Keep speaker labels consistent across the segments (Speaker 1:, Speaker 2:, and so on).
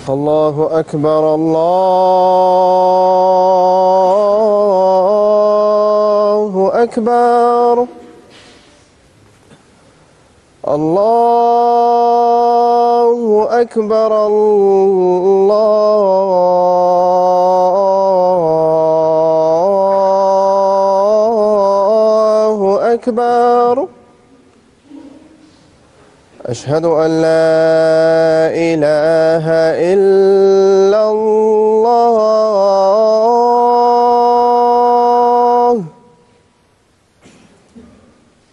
Speaker 1: الله أكبر الله أكبر الله أكبر الله أكبر أشهد أن لا إله إلا الله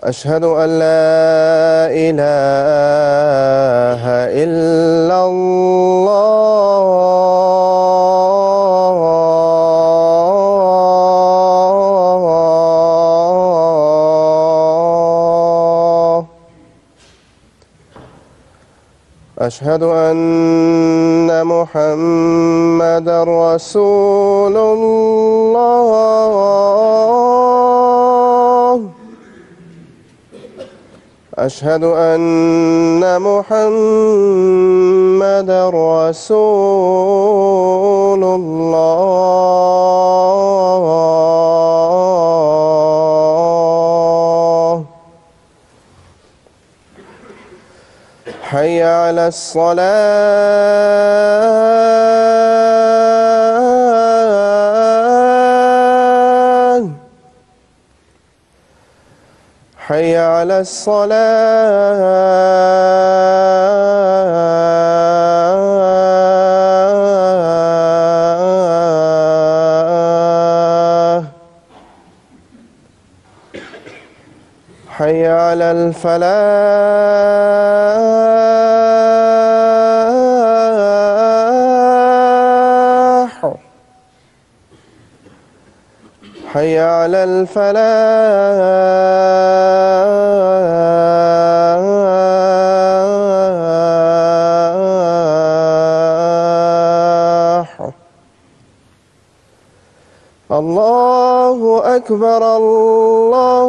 Speaker 1: أشهد أن لا إله إلا الله أشهد أن محمدًا رسول الله أشهد أن محمدًا رسول الله حي على الصلاة حي على الصلاة حي على الفلاح حي على الفلاح الله أكبر الله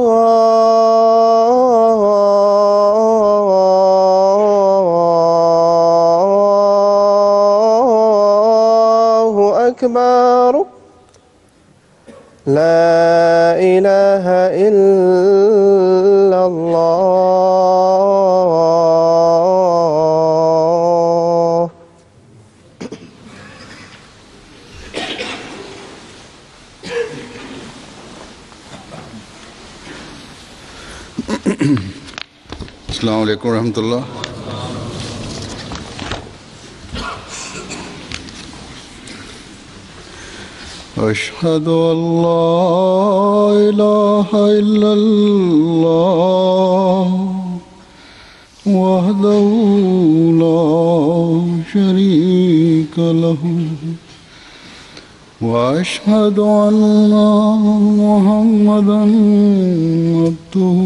Speaker 1: أكبر لا إله إلا الله
Speaker 2: السلام عليكم ورحمة الله. أشهد أن لا إله إلا الله وحده لا شريك له وأشهد أن محمدًا عبده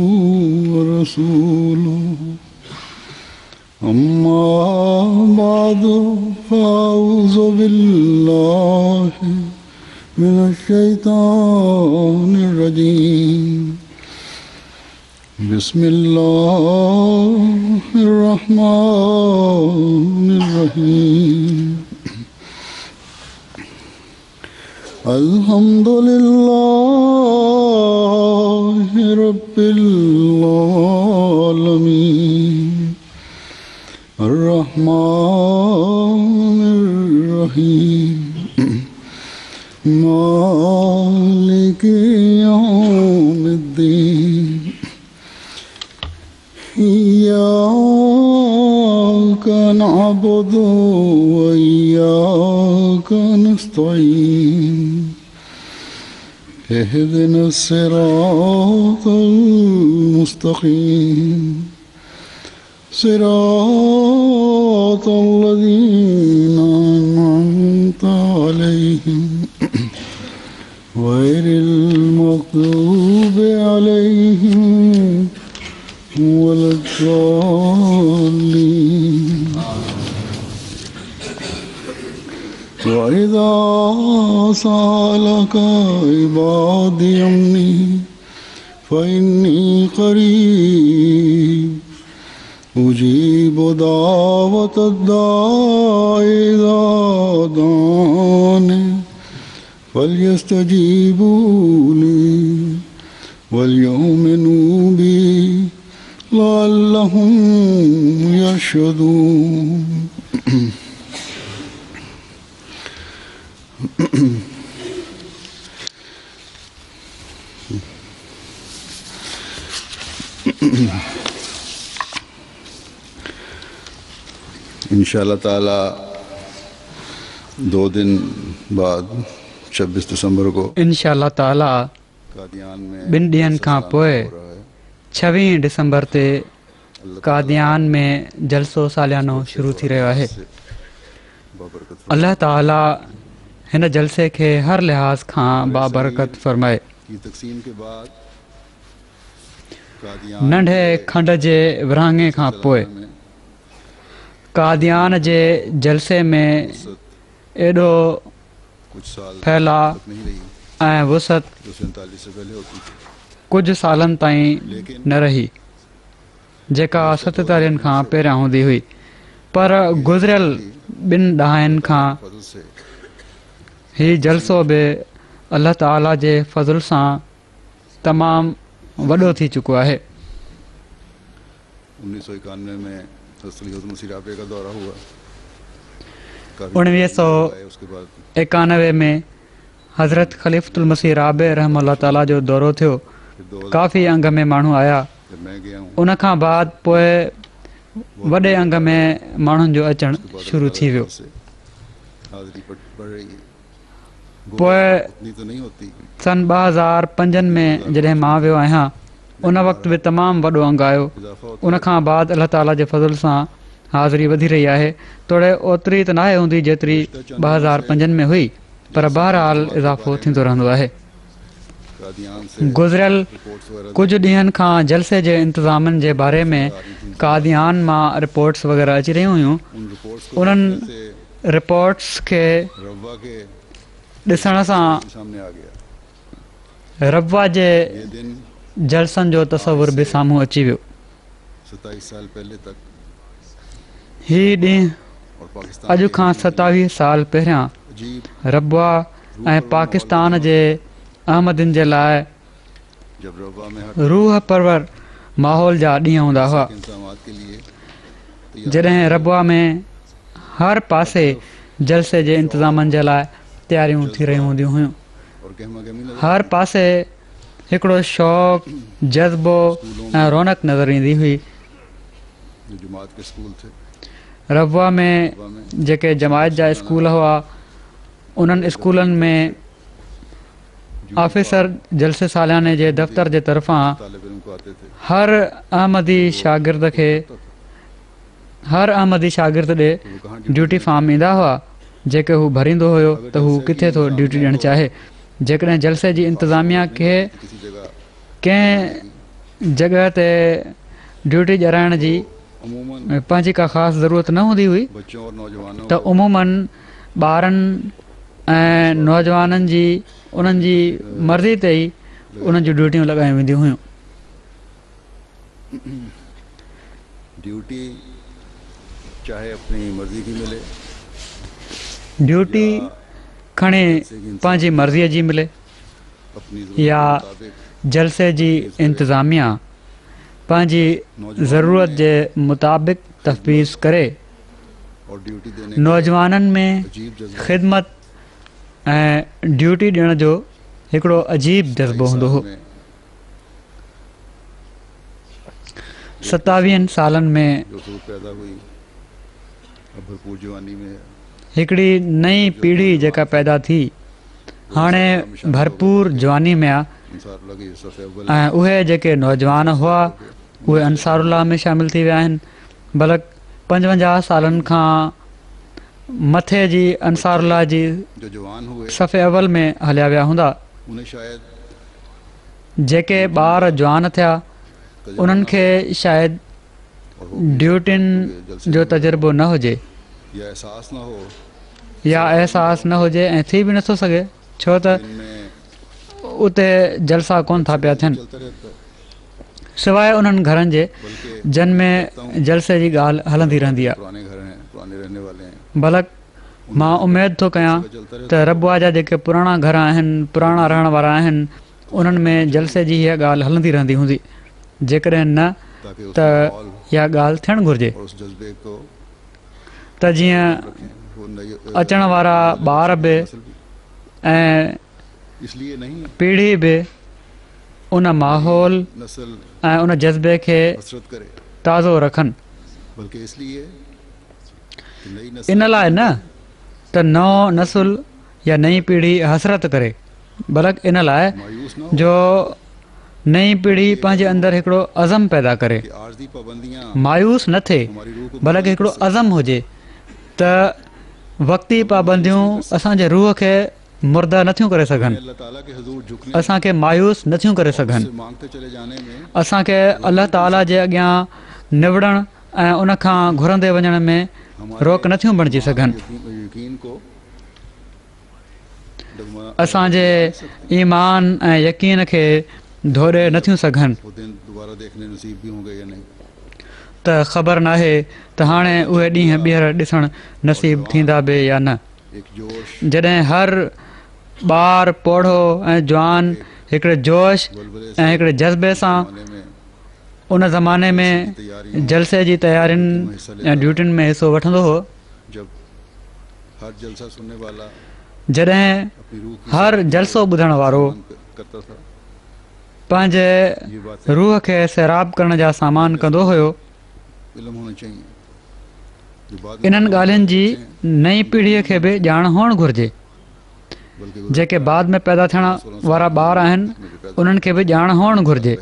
Speaker 2: ورسوله أما بعد فأعوذ بالله من الشيطان الرجيم بسم الله الرحمن الرحيم الحمد لله رب العالمين الرحمن الرحيم مالك يوم الدين إياك نعبد وإياك نستعين اهدنا الصراط المستقيم صراط الذين أنعمت عليهم غير المغضوب عليهم ولا الضالين. وإذا سألك عبادي عني فإني قريب أجيب دعوة الداع إذا دعاني فليستجيبوا لي وليؤمنوا بي لعلهم يرشدون. इंशाअल्लाह ताला 2 दिन बाद 26 दिसंबर को
Speaker 3: इंशाअल्लाह ताला
Speaker 2: कादियान में
Speaker 3: 2 ॾींहंनि खां पोइ 26 डिसंबर ते कादियान में जलसो सालियानो शुरू थी रहियो आहे। अल्लाह ताला हिन जलसे खे हर लिहाज़ खां बाबरकत फ़रमाए।
Speaker 2: की तक़सीम के बाद
Speaker 3: नंढे खंड जे विरहाङे खां पोइ कादियान जे जलसे में एॾो
Speaker 2: कुछ साल
Speaker 3: फैला
Speaker 2: नहीं रही
Speaker 3: ऐं वुसत
Speaker 2: जो 47 से पहले होती थी।
Speaker 3: कुझु सालनि ताईं न रही जेका 47 खां पहिरियां हूंदी हुई, पर गुज़िरियल 2 ॾहाकनि खां
Speaker 2: फज़ल से
Speaker 3: हीउ जलसो बि अल्लाह ताला जे फज़ल सां तमामु वॾो थी चुको आहे।
Speaker 2: 1991 में हज़रत मसीह राबे का दौरा हुआ।
Speaker 3: 1991 में हज़रत ख़लीफ़तुल मसीह राबे रहमतुल्लाह ताला जो दौरो थियो। काफ़ी अंग में माण्हू आया।
Speaker 2: जब मैं गया हूँ
Speaker 3: उन खां बाद पोइ वॾे अंग में माण्हुनि जो अचणु शुरू थी वियो।
Speaker 2: हाज़िरी बढ़ रही है।
Speaker 3: पोइ
Speaker 2: उतनी तो नहीं होती।
Speaker 3: सन 2005 में जॾहिं मां वियो आहियां उन वक़्तु बि तमामु वॾो अंगु आयो। उन खां बाद अल्लाह ताला जे फज़ल सां हाज़िरी वधी रही आहे। तोड़े ओतिरी त नाहे हूंदी जेतिरी 2005 में हुई, पर बहरहाल इज़ाफ़ो थींदो रहंदो आहे।
Speaker 2: कादियान से
Speaker 3: गुज़िरियल
Speaker 2: रिपोर्ट्स वगैरह
Speaker 3: कुझु ॾींहंनि खां जलसे जे इंतिज़ामनि जे बारे में कादियान मां रिपोर्ट्स वग़ैरह अची रहियूं हुयूं।
Speaker 2: उन रिपोर्ट्स को
Speaker 3: उन्हनि
Speaker 2: से
Speaker 3: रिपोर्ट्स खे
Speaker 2: रवा के
Speaker 3: ॾिसण सां
Speaker 2: सामने आ गया।
Speaker 3: रब्वा जे
Speaker 2: ये दिन
Speaker 3: जलसनि जो तसवुर बि साम्हूं अची वियो।
Speaker 2: 27 साल पहले तक
Speaker 3: हीउ ॾींहुं
Speaker 2: और पाकिस्तान
Speaker 3: अॼु खां 27 साल पहिरियां
Speaker 2: अजीब
Speaker 3: रब्वा ऐं पाकिस्तान जे अहमदिन जे लाइ
Speaker 2: जब रवा में हर
Speaker 3: रूह परवर माहौल जा ॾींहं हूंदा हुआ,
Speaker 2: इंतजामात के लिए
Speaker 3: जॾहिं रब्वा में हर पासे जलसे जे इंतिज़ामनि जे लाइ तयारियूं थी रहियूं हूंदियूं हुयूं।
Speaker 2: और गहमा गहमी नजर
Speaker 3: हर पासे हिकिड़ो शौक़, जज़्बो ऐं रौनक नज़र ईंदी हुई।
Speaker 2: जो जुमात के स्कूल थे
Speaker 3: रब्वा में जेके जमायत जा स्कूल हुआ, उन्हनि स्कूलनि में ऑफिसर जलसे सालियाने जे दफ़्तर जे तरफ़ां
Speaker 2: तालिब इल्म को आते थे।
Speaker 3: हर अहमदी शागिर्द ॾे ड्यूटी फार्म ईंदा हुआ, जेके हू भरींदो हुयो त हू किथे थो ड्यूटी ॾियणु चाहे। जेकॾहिं जलसे जी इंतिज़ामिया खे
Speaker 2: किसी जगह
Speaker 3: कंहिं जॻह ते ड्यूटी ॾियाराइण जी
Speaker 2: अमूमन
Speaker 3: पंहिंजी का ख़ासि ज़रूरत न हूंदी हुई
Speaker 2: बच्चों और नौजवानों
Speaker 3: त उमूमन ॿारनि ऐं नौजवाननि जी उन्हनि जी मर्ज़ी ते ई उन्हनि जूं ड्यूटियूं लॻायूं वेंदियूं हुयूं।
Speaker 2: ड्यूटी चाहे अपनी मर्जी की मिले
Speaker 3: ड्यूटी खणे पंहिंजी मर्ज़ीअ जी मिले
Speaker 2: अपनी
Speaker 3: या
Speaker 2: ज़रूरत के मुताबिक
Speaker 3: जलसे जी इंतिज़ामिया पंहिंजी ज़रूरत जे मुताबिक़ तफ़वीज़ करे।
Speaker 2: और ड्यूटी देने
Speaker 3: नौजवाननि में
Speaker 2: अजीब जज्बा
Speaker 3: ख़िदमत ऐं ड्यूटी ॾियण जो हिकिड़ो अजीब जज़्बो हूंदो हो। 27 सालनि में
Speaker 2: जो सूरत पैदा हुई अब भरपूर जवानी में
Speaker 3: हिकिड़ी नई पीढ़ी जेका पैदा थी हाणे भरपूर जवानी में आहे
Speaker 2: अंसारुल्लाह की सफ़े अव्वल
Speaker 3: ऐं उहे जेके नौजवान हुआ उहे अंसारुल्लाह में शामिल थी विया आहिनि। बल्कि 55 सालनि खां मथे जी अंसारुल्लाह जी
Speaker 2: जो जवान हुए
Speaker 3: सफ़े अव्वल में हलिया विया हूंदा।
Speaker 2: उन्हें शायद
Speaker 3: जेके ॿार जवान थिया उन्हनि खे शायदि ड्यूटियुनि जो तजुर्बो न हुजे
Speaker 2: या एहसास ना हो
Speaker 3: या अहसास न हुजे ऐं थी बि नथो सघे, छो त
Speaker 2: इनमें
Speaker 3: उते जलसा कोन था पिया थियनि।
Speaker 2: चलता रहता है।
Speaker 3: सवाइ उन्हनि घरनि जे
Speaker 2: बल्कि
Speaker 3: जिन में जलसे जी ॻाल्हि हलंदी रहंदी आहे।
Speaker 2: पुराने घर हैं, पुराने रहने वाले हैं,
Speaker 3: बलक मां उमेद थो कयां त रबुआ जा जेके पुराणा घर आहिनि, पुराणा रहण वारा आहिनि, उन्हनि में जलसे जी हीअ ॻाल्हि हलंदी रहंदी हूंदी। जेकॾहिं न
Speaker 2: ताकि उस
Speaker 3: त
Speaker 2: माहौल
Speaker 3: इहा ॻाल्हि थियणु घुरिजे
Speaker 2: और उस जज्बे को
Speaker 3: त जीअं
Speaker 2: रखें। वो नई
Speaker 3: अचण वारा ॿार बि
Speaker 2: नस्ल भी
Speaker 3: ऐं
Speaker 2: इसलिए नहीं
Speaker 3: पीढ़ी बि उन माहौल
Speaker 2: नस्ल
Speaker 3: ऐं उन जज़्बे खे
Speaker 2: हसरत करे,
Speaker 3: ताज़ो रखनि।
Speaker 2: बल्कि इसलिए कि नई नस्ल
Speaker 3: इन लाइ न त नओं नसुल या नई पीढ़ी हसरत करे, बल्कि इन लाइ
Speaker 2: मायूस न हो
Speaker 3: जो नई पीढ़ी पंहिंजे अंदरि हिकिड़ो अज़म पैदा करे,
Speaker 2: कि आर्जी पाबंदियां
Speaker 3: मायूस न थिए,
Speaker 2: हमारी रूह को
Speaker 3: बल्कि हिकिड़ो अज़म हुजे त वक़्ती पाबंदियूं असांजे रूह खे मुर्दा नथियूं करे सघनि,
Speaker 2: अल्लाह ताला के हुजूर झुकने
Speaker 3: असांखे मायूस नथियूं करे
Speaker 2: से
Speaker 3: सघनि,
Speaker 2: मांगते चले जाने में
Speaker 3: असांखे अलाह ताला जे अॻियां निवड़ण ऐं उन खां घुरंदे वञण में रोक नथियूं बणिजी सघनि।
Speaker 2: यकीन को डगमगा
Speaker 3: असांजे ईमान ऐं यकीन खे धोड़े नथियूं सघनि।
Speaker 2: वो दिन दोबारा देखने नसीब भी होंगे या नहीं।
Speaker 3: त ख़बर नाहे त हाणे उहे ॾींहं ॿीहर ॾिसणु नसीब थींदा बि या न।
Speaker 2: एक जोश
Speaker 3: जॾहिं हर ॿार पोढ़ो ऐं जवान हिकिड़े जोश
Speaker 2: बुलबुले
Speaker 3: ऐं हिकिड़े जज़्बे सां
Speaker 2: जमाने में
Speaker 3: उन ज़माने में जलसे जी तयारियुनि ऐं ड्यूटियुनि में हिसो वठंदो हो,
Speaker 2: जब हर जलसा सुनने वाला
Speaker 3: जॾहिं
Speaker 2: अपनी रूह की
Speaker 3: हर जलसो ॿुधण वारो
Speaker 2: करता था,
Speaker 3: पंहिंजे
Speaker 2: ये बातें
Speaker 3: रूह खे सैराब करण जा सामान कंदो हुयो।
Speaker 2: इल्म होना चाहिए जो बाद में
Speaker 3: इन्हनि ॻाल्हियुनि जी नई पीढ़ीअ खे बि ॼाण हुअणु घुरिजे।
Speaker 2: बल्कि
Speaker 3: जेके बाद में पैदा थियण वारा ॿार आहिनि उन्हनि खे बि ॼाण हुअणु घुरिजे।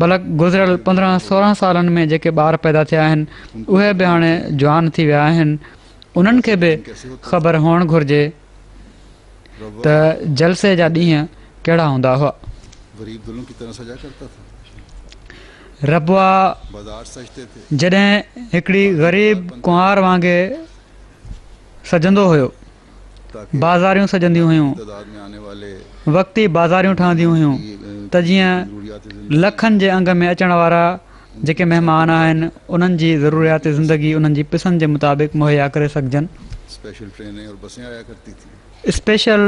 Speaker 3: बल्कि गुज़िरियल 15-16 सालनि में जेके ॿार पैदा थिया आहिनि उहे बि हाणे जवान थी विया आहिनि, उन्हनि खे बि ख़बर हुअणु घुरिजे त जलसे जा ॾींहं कहिड़ा हूंदा हुआ।
Speaker 2: गरीब दुल्हन की तरह सजा करता था,
Speaker 3: रबुआ
Speaker 2: बाजार सजते थे,
Speaker 3: जॾहिं हिकिड़ी ग़रीब कुंवार वांगुरु सजंदो हुयो,
Speaker 2: ताकि
Speaker 3: बाज़ारियूं सजंदियूं हुयूं,
Speaker 2: तादाद में आने वाले
Speaker 3: वक़्ती बाज़ारियूं ठहंदियूं हुयूं त जीअं
Speaker 2: ज़रूरियात ज़िंदगी
Speaker 3: लखनि जे अंग में अचण वारा जेके महिमान आहिनि उन्हनि जी ज़रूरियात ज़िंदगी उन्हनि जी पसंदि जे मुताबिक़ मुहैया करे सघजनि।
Speaker 2: स्पेशल ट्रेनें और बसें आया करती थी,
Speaker 3: स्पेशल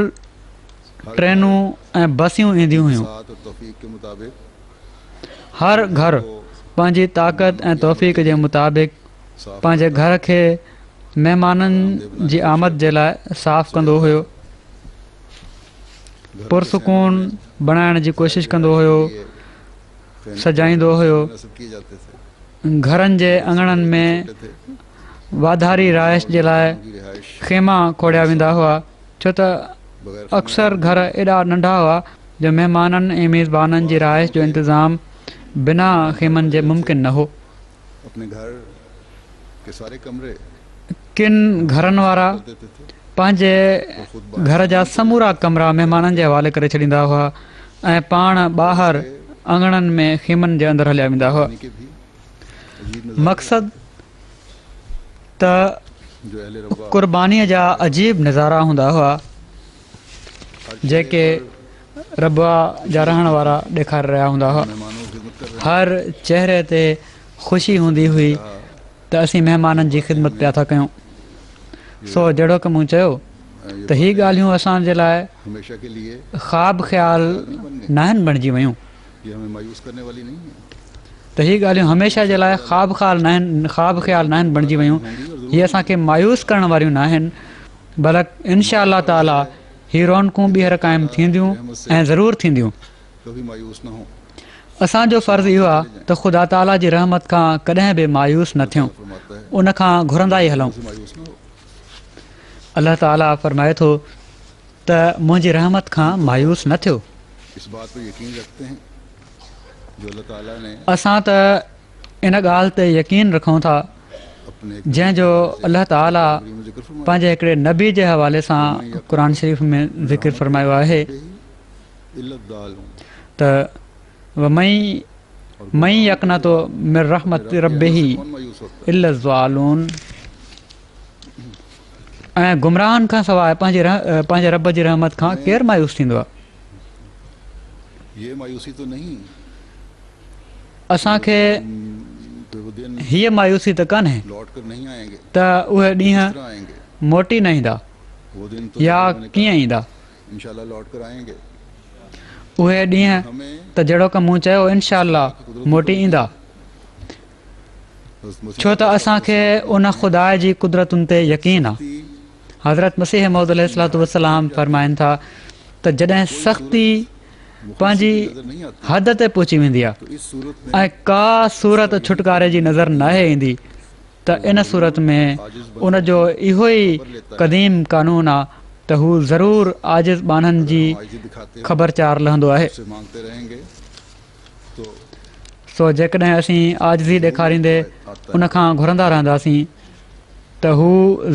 Speaker 3: ट्रेनूं ऐं बसियूं ईंदियूं हुयूं।
Speaker 2: साथ और तौफीक के मुताबिक
Speaker 3: हर घर पंहिंजी ताक़त ऐं तौफ़ीक़ जे मुताबिक़
Speaker 2: साफ
Speaker 3: पंहिंजे घर खे महिमाननि जी आमद जे लाइ साफ़ कंदो हुयो, पुरसुकून बणाइण जी कोशिशि कंदो हुयो, सजाईंदो हुयो।
Speaker 2: नस्ब किए जाते थे,
Speaker 3: घरनि जे अङणनि में
Speaker 2: थे
Speaker 3: वाधारी रहाइश जे लाइ
Speaker 2: की रिहाइश
Speaker 3: खेमा खोड़िया वेंदा हुआ, छो त
Speaker 2: बगैर
Speaker 3: अक्सर घर एॾा नंढा हुआ जो महिमाननि ऐं मेज़बाननि जी रहाइश जो इंतज़ाम बिना खेमनि जे मुमकिन न हो।
Speaker 2: अपने घर के सारे कमरे
Speaker 3: किन घरनि वारा
Speaker 2: कर देते थे,
Speaker 3: पंहिंजे घर जा समूरा कमरा महिमाननि जे हवाले करे छॾींदा हुआ ऐं पाण ॿाहिरि अङणनि में खेमनि जे अंदरि हलिया वेंदा हुआ।
Speaker 2: यानी कि भी अजीब नज़ारे
Speaker 3: मक़सदु त
Speaker 2: जो अहले रब्बा
Speaker 3: क़ुर्बानीअ जा अजीब नज़ारा हूंदा हुआ जेके रबा जा रहण वारा ॾेखारे रहिया हूंदा हुआ।
Speaker 2: मेहमानों की खिदमत कर रहे
Speaker 3: हर चेहरे ते ख़ुशी हूंदी हुई त असीं महिमाननि जी ख़िदमत पिया था कयूं। सो जहिड़ो की मूं चयो
Speaker 2: हैं,
Speaker 3: त हीअ ॻाल्हियूं असांजे लाइ
Speaker 2: हमेशा के लिए
Speaker 3: ख़्वाब ख़्याल न आहिनि बणिजी वियूं,
Speaker 2: ये हमें मायूस करने वाली नहीं है।
Speaker 3: त हीअ ॻाल्हियूं हमेशह जे लाइ ख़्वाब ख़्याल न आहिनि बणिजी वियूं, हीअ असांखे मायूस करण वारियूं न आहिनि, बल्कि इनशा अल्लाह ताला हीअ रौनकूं ॿीहर क़ाइमु थींदियूं ऐं ज़रूरु थींदियूं।
Speaker 2: कभी मायूस न हो,
Speaker 3: असांजो फ़र्ज़ु इहो आहे त ख़ुदा ताला जी रहमत खां कॾहिं बि मायूस न थियूं,
Speaker 2: फरमाता है
Speaker 3: उन खां घुरंदा ई हलूं।
Speaker 2: उसे मायूस न हो।
Speaker 3: अल्लाह ताला फरमाए थो त मुंहिंजी रहमत खां मायूस न थियो।
Speaker 2: इस बात पर यकीन रखते हैं जो अल्लाह ताला ने
Speaker 3: असां त इन ॻाल्हि ते यकीन रखूं था
Speaker 2: अपने
Speaker 3: जंहिंजो अल्लाह ताला
Speaker 2: में जिक्र फरमाया
Speaker 3: पंहिंजे हिकिड़े नबी जे हवाले सां क़ुर शरीफ़ में ज़िक्र फरमायो आहे
Speaker 2: इल्लत दाल
Speaker 3: त मई यकनतो मिर रहमत रब्बिही
Speaker 2: कौन मायूस होता है?
Speaker 3: इल्ल ज़ालून, ऐं गुमराहनि खां सवाइ पंहिंजे रब जी रहमत खां केरु मायूस थींदो आहे।
Speaker 2: ये मायूसी तो नहीं
Speaker 3: असांखे
Speaker 2: तो वो दिन
Speaker 3: हीअ मायूसी त कान्हे
Speaker 2: लौट कर नहीं आएंगे,
Speaker 3: त उहे ॾींहं
Speaker 2: किस तरह आएंगे?
Speaker 3: मोटी न ईंदा
Speaker 2: वो दिन तो
Speaker 3: या
Speaker 2: मैंने कहा,
Speaker 3: कीअं ईंदा।
Speaker 2: इंशाल्लाह लौट कर आएंगे।
Speaker 3: उहे ॾींहं
Speaker 2: हमें
Speaker 3: त जहिड़ो की मूं चयो इनशा मोटी ईंदा, छो त असांखे उन ख़ुदा जी कुदरतुनि ते यकीन आहे। हज़रत मसीह मौद अलैहिस्सलातु वस्सलाम फरमाइनि था त जॾहिं सख़्ती पंहिंजी
Speaker 2: नजर नहीं आती,
Speaker 3: हद ते पहुची वेंदी आहे
Speaker 2: तो इस सूरत में
Speaker 3: ऐं का सूरत छुटकारे जी नज़र नाहे ईंदी त इन सूरत में उन जो इहो ई क़दीम कानून आहे त हू ज़रूरु आजिज़ बाननि जी
Speaker 2: आजिज़ी दिखाते हैं,
Speaker 3: ख़बरचार लहंदो आहे।
Speaker 2: उससे मांगते रहेंगे तो
Speaker 3: सो जेकॾहिं असीं आजिज़ी ॾेखारींदे उन खां घुरंदा रहंदासीं त हू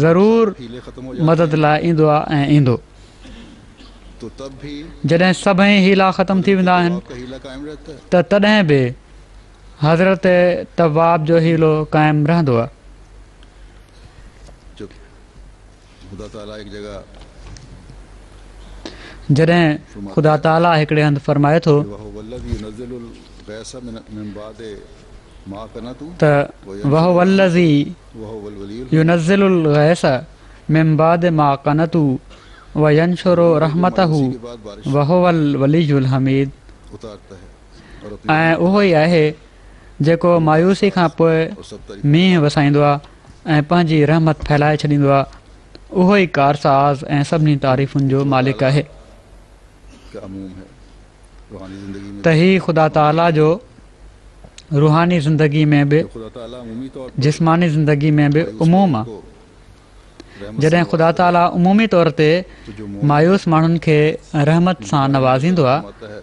Speaker 3: ज़रूरु
Speaker 2: हीले खत्म हो जाते
Speaker 3: मदद लाइ ईंदो आहे ऐं ईंदो।
Speaker 2: तो तब भी
Speaker 3: जॾहिं सभई हीला ख़तमु थी वेंदा आहिनि
Speaker 2: आपका हीला कायम रहता है।
Speaker 3: त तॾहिं बि हज़रत तवाब जो हीलो क़ाइमु रहंदो आहे।
Speaker 2: जब खुदा ताला एक जगह
Speaker 3: जॾहिं ख़ुदा ताला हिकिड़े हंधि फरमाए थो
Speaker 2: वह वल्लज़ी युनज़्ज़िलुल गैस मिन बादि मा कनतु
Speaker 3: त वह वल्लज़ी
Speaker 2: वह वल वलियुल
Speaker 3: युनज़्ज़िलुल गैस मिन बाद मा क़नतु व यंशुरु रहमतहु
Speaker 2: के बाद बारिश
Speaker 3: व हुवल वलियुल हमीद।
Speaker 2: उतारता है और अपनी
Speaker 3: ऐं उहो ई आहे जेको मायूसी खां पोइ
Speaker 2: और सब तारीफ
Speaker 3: मींहुं वसाईंदो आहे ऐं पंहिंजी रहमत फैलाए छॾींदो आहे। उहो ई कारसाज़ ऐं सभिनी तारीफ़ुनि जो मालिक आहे।
Speaker 2: का अमूम है रूहानी जिंदगी में।
Speaker 3: त ही ख़ुदा ताला जो रूहानी ज़िंदगी में बि
Speaker 2: खुदा ताला उमूमी तौर पर
Speaker 3: जिस्मानी ज़िंदगी में बि उमूम आहे।
Speaker 2: को रहमत
Speaker 3: जॾहिं ख़ुदा ताला उमूमी तौर ते
Speaker 2: तो जो
Speaker 3: मायूस माण्हुनि खे रहमत सां नवाज़ींदो आहे
Speaker 2: मोहम्मद है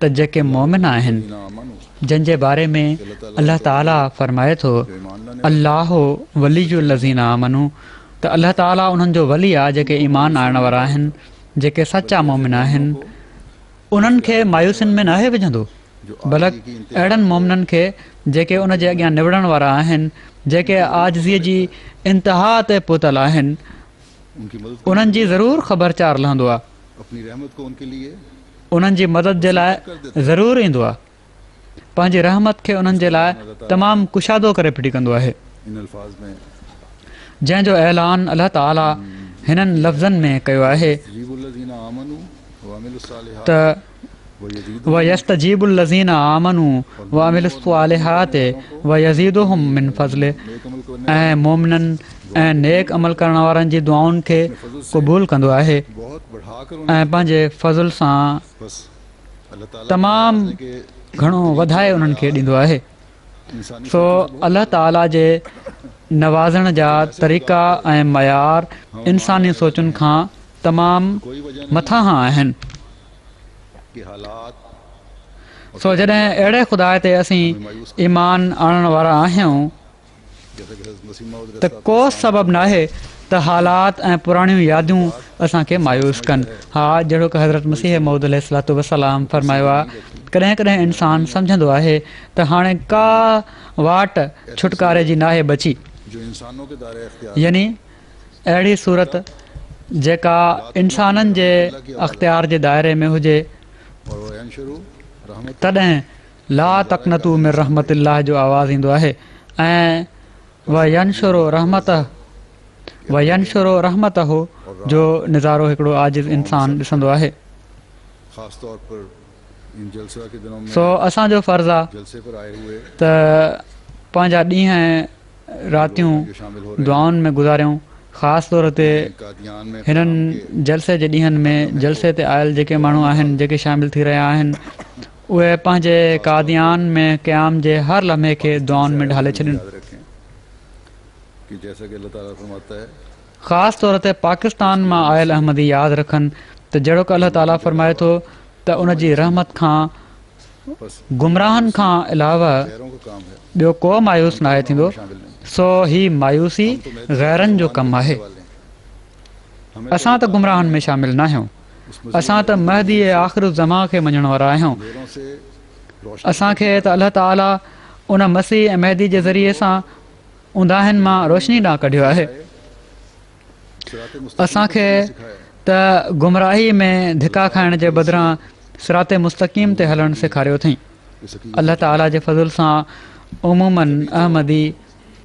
Speaker 3: त जेके मोमिन आहिनि
Speaker 2: ना अमनु
Speaker 3: जंहिंजे बारे में अल्लाह ताला फरमाए थो
Speaker 2: जो ईमान लाने
Speaker 3: अल्लाह वलियुल लज़ीना आमनू त अल्लाह ताला उन्हनि जो वली आहे जेके ईमान आणण वारा आहिनि, जेके सचा मोमिन आहिनि। उन्हनि खे मायूसियुनि में नाहे विझंदो, बल्कि अहिड़नि मोमिननि खे जेके उन जे अॻियां निबड़ण वारा आहिनि, जेके आजिज़ीअ जी इंतिहा ते पहुतल आहिनि,
Speaker 2: उनकी मदद
Speaker 3: उन्हनि जी ज़रूरु ख़बरचार लहंदो आहे।
Speaker 2: अपनी रहमत को उनके लिए
Speaker 3: उन्हनि जी मदद जे लाइ ज़रूरु ईंदो आहे। पंहिंजी रहमत खे उन्हनि जे लाइ तमामु कुशादो करे फिटी कंदो आहे,
Speaker 2: इन अल्फाज में
Speaker 3: जंहिंजो ऐलान अल्लाह ताला हिननि लफ़्ज़नि में कयो आहे
Speaker 2: जीबुल्लज़ीना आमनु व अमिलुस्सालिहात
Speaker 3: त
Speaker 2: व यज़ीदु
Speaker 3: वयस्तजीबुल लज़ीना आमनू व अमिलुस्सालिहात व यज़ीदुहुम मिन फ़ज़लिह।
Speaker 2: नेक अमल को
Speaker 3: ऐं मोमिननि ऐं नेक अमल करण वारनि जी दुआउनि खे क़बूल कंदो आहे
Speaker 2: बहुत बढ़ाकर
Speaker 3: ऐं पंहिंजे फज़ल सां
Speaker 2: बस अल्लाह ताला
Speaker 3: तमामु
Speaker 2: के
Speaker 3: घणो वधाए उन्हनि खे ॾींदो आहे।
Speaker 2: इंसानी
Speaker 3: सो अल्लाह ताला जे नवाज़ण जा तरीक़ा ऐं मयार इंसानी सोचुनि खां तमामु
Speaker 2: कोई वजह
Speaker 3: मथां आहिनि।
Speaker 2: के हालात
Speaker 3: सो जॾहिं अहिड़े ख़ुदा ते असीं ईमान आणण वारा आहियूं
Speaker 2: जैसे कि हज़रत मसीह मौद
Speaker 3: त को सबबु नाहे त हालात ऐं पुराणियूं यादियूं असांखे मायूस कनि। हा, जहिड़ो की हज़रत मसीह मौद अलैहिस्सलातु वस्सलाम फरमायो आहे, कॾहिं कॾहिं इंसानु सम्झंदो आहे त हाणे का वाट छुटकारे जी नाहे बची,
Speaker 2: जो इंसानों के दायरे इख्तियार
Speaker 3: यानी अहिड़ी सूरत जेका इंसाननि जे अख़्तियार जे दायरे में हुजे,
Speaker 2: और वो यंशुरु रहमत
Speaker 3: तॾहिं ला तक़नतू मिन रहमतिल्लाह जो आवाज़ु ईंदो आहे ऐं व यंशुरु रहमत हो जो नज़ारो हिकिड़ो आजिज़ इंसानु ॾिसंदो आहे।
Speaker 2: ख़ास तौर पर इन जलसा के दिनों में
Speaker 3: सो असांजो फ़र्ज़ु आहे
Speaker 2: जलसे पर आए हुए
Speaker 3: त पंहिंजा ॾींहं रातियूं
Speaker 2: जो शामिल हो रहे
Speaker 3: दुआउनि में गुज़ारियूं। ख़ासि तौर ते
Speaker 2: हैं कादियान में
Speaker 3: हिननि जलसे जे ॾींहंनि में जलसे ते आयल जेके माण्हू आहिनि, जेके शामिल थी रहिया आहिनि, उहे पंहिंजे कादियान में क़याम जे हर लम्हे खे दुआउनि में ढाले छॾनि।
Speaker 2: याद रखें कि जैसा कि अल्लाह ताला फरमाता है
Speaker 3: ख़ासि तौर ते पाकिस्तान मां आयल अहमदी यादि रखनि त जहिड़ो की अल्लाह ताला फरमाए थो त उन जी रहमत खां
Speaker 2: बस
Speaker 3: गुमराहनि खां अलावा
Speaker 2: गैरों का काम है,
Speaker 3: ॿियो को मायूस नाहे थींदो।
Speaker 2: शामिल नहीं।
Speaker 3: सो ही मायूसी गैरनि जो कमु आहे।
Speaker 2: हमें
Speaker 3: असां त गुमराहनि में शामिल न आहियूं, असां त महदी आख़िर ज़मा खे मञण वारा आहियूं।
Speaker 2: गैरों से रोशनी
Speaker 3: असांखे त अल्लाह ताला उन मसीह ऐं महदी जे ज़रिए सां उंदाहिनि मां रोशनी ॾांहुं कढियो आहे।
Speaker 2: सिराते मुस्तक़ीम
Speaker 3: असांखे
Speaker 2: को सिखाया
Speaker 3: त गुमराही में धिका खाइण जे बदिरां सिराते मुस्तक़ीम ते हलणु सेखारियो अथई।
Speaker 2: इस हकीकत
Speaker 3: अल्लाह ताला जे फज़ल सां उमूमन अहमदी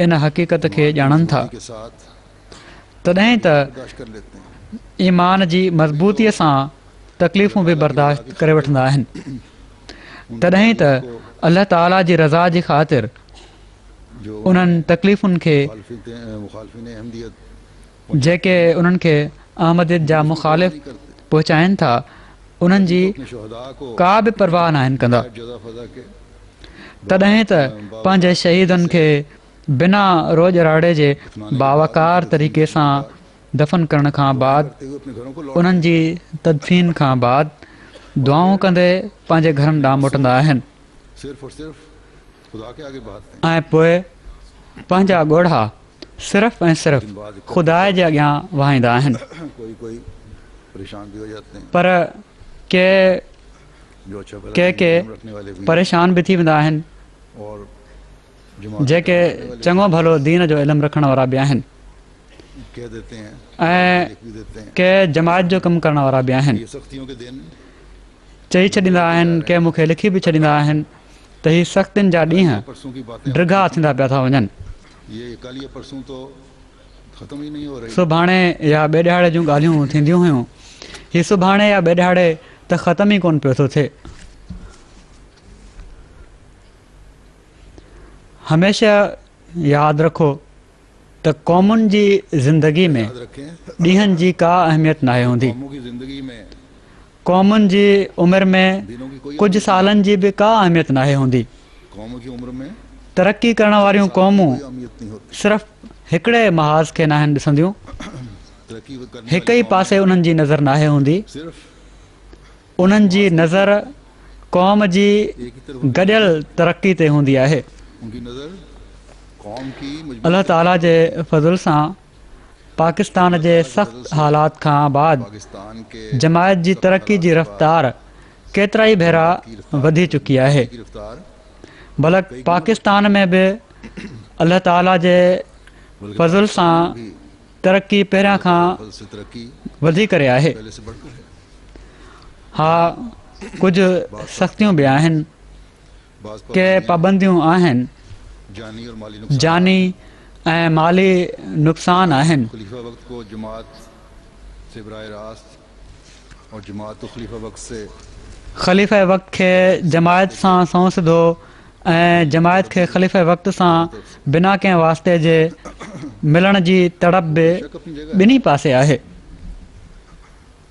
Speaker 3: इन हक़ीक़त खे ॼाणनि था।
Speaker 2: के साथ
Speaker 3: तॾहिं त
Speaker 2: बर्दाश्त कर लेते हैं।
Speaker 3: ईमान जी मज़बूतीअ सां तकलीफ़ूं बि बर्दाश्त करे वठंदा आहिनि। तॾहिं त अल्लाह ताला जी रज़ा जी ख़ातिर
Speaker 2: जो
Speaker 3: उन्हनि तकलीफ़ुनि खे
Speaker 2: मुखालिफ़िन अहमदियत
Speaker 3: जेके उन्हनि खे अहमदियत जा मुख़ालिफ़
Speaker 2: नहीं करते,
Speaker 3: पहुचाइनि था उन्हनि जी
Speaker 2: अपने शहदा को
Speaker 3: का बि परवाह न आहिनि कंदा।
Speaker 2: जज़ा फज़ा के
Speaker 3: तॾहिं त पंहिंजे शहीदनि खे बिना रोज़ राड़े जे बावकार तरीक़े सां दफ़न करण खां बाद
Speaker 2: करते हुए अपने घरों को लौट
Speaker 3: उन्हनि जी तदफ़ीन खां बाद दुआऊं कंदे पंहिंजे घरनि ॾांहुं मोटंदा आहिनि
Speaker 2: सिर्फ़ और सिर्फ़ खुदा के आगे बात
Speaker 3: ऐं पोइ पंहिंजा ॻोढ़हा सिर्फ़ु ऐं सिर्फ़ु ख़ुदा जे अॻियां वहाईंदा आहिनि।
Speaker 2: कोई कोई परेशान भी हो जाते हैं,
Speaker 3: पर के
Speaker 2: जो अच्छा भला
Speaker 3: के के
Speaker 2: इल्म रखने वाले भी
Speaker 3: परेशान बि थी वेंदा आहिनि
Speaker 2: और जमात
Speaker 3: जेके चङो भलो दीन जो इल्मु रखण वारा बि आहिनि
Speaker 2: कह देते हैं,
Speaker 3: ऐं
Speaker 2: लिख भी देते हैं।
Speaker 3: के जमात जो कमु करण वारा बि आहिनि।
Speaker 2: ये सख्तियों के दिन
Speaker 3: चई छॾींदा आहिनि, के मूंखे लिखी बि छॾींदा आहिनि त हीअ सख़्तियुनि जा ॾींहं
Speaker 2: परसों की बातें
Speaker 3: ड्रिघा थींदा पिया था वञनि।
Speaker 2: ये कल ये परसों तो खत्म ही नहीं हो रही।
Speaker 3: सुभाणे या ॿिए ॾिहाड़े जूं ॻाल्हियूं थींदियूं हुयूं, हीअ सुभाणे या ॿिए ॾिहाड़े त ख़तम ई कोन पियो थो थिए। हमेशह यादि रखो त क़ौमुनि जी ज़िंदगी में
Speaker 2: याद रखें,
Speaker 3: ॾींहंनि जी का अहमियत नाहे हूंदी।
Speaker 2: कौमों की जिंदगी में
Speaker 3: क़ौमुनि जी उमिरि में
Speaker 2: दिनों की कोई
Speaker 3: कुझु सालनि जी बि का अहमियत नाहे हूंदी।
Speaker 2: कौमों की उम्र में
Speaker 3: तरक़ी करण वारियूं क़ौमूं
Speaker 2: कोई अहमियत नहीं होती।
Speaker 3: सिर्फ़ु हिकिड़े महाज़ खे नाहिनि ॾिसंदियूं,
Speaker 2: तरक्की करने
Speaker 3: हिक ई
Speaker 2: वाली
Speaker 3: पासे उन्हनि जी नज़र नाहे हूंदी।
Speaker 2: सिर्फ
Speaker 3: उन्हनि जी नज़र क़ौम जी
Speaker 2: एक ही तरफ
Speaker 3: गॾियल तरक़ी ते हूंदी आहे।
Speaker 2: उनकी नजर कौम की मजबूत
Speaker 3: अल्लाह ताला जे फज़ल सां पाकिस्तान जे सख़्त हालात खां बाद
Speaker 2: पाकिस्तान के
Speaker 3: जमायत जी तरक़ी जी रफ़्तार केतिरा ई भेरा वधी चुकी आहे।
Speaker 2: की रफ्तार
Speaker 3: बल्कि पाकिस्तान में बि अल्लाह ताला जे फज़ल सां
Speaker 2: भी
Speaker 3: तरक़ी पहिरियां खां
Speaker 2: फल से तरक्की
Speaker 3: वधी करे आहे।
Speaker 2: पहले से बढ़कर है।
Speaker 3: हा, कुझु सख़्तियूं बि आहिनि,
Speaker 2: बाज़
Speaker 3: के पाबंदियूं आहिनि,
Speaker 2: जानी और माली नुकसान
Speaker 3: जानी ऐं माली नुक़सान आहिनि।
Speaker 2: खलीफा वक्त को जमात से बराह रास्त और जमात को खलीफा वक्त से
Speaker 3: ख़लीफ़े वक़्त खे जमायत सां सौं सिधो ऐं जमायत खे ख़लीफ़े वक़्त सां बिना कंहिं वास्ते जे मिलण जी तड़प बि
Speaker 2: शक अपनी जगह है।
Speaker 3: ॿिन्ही पासे आहे।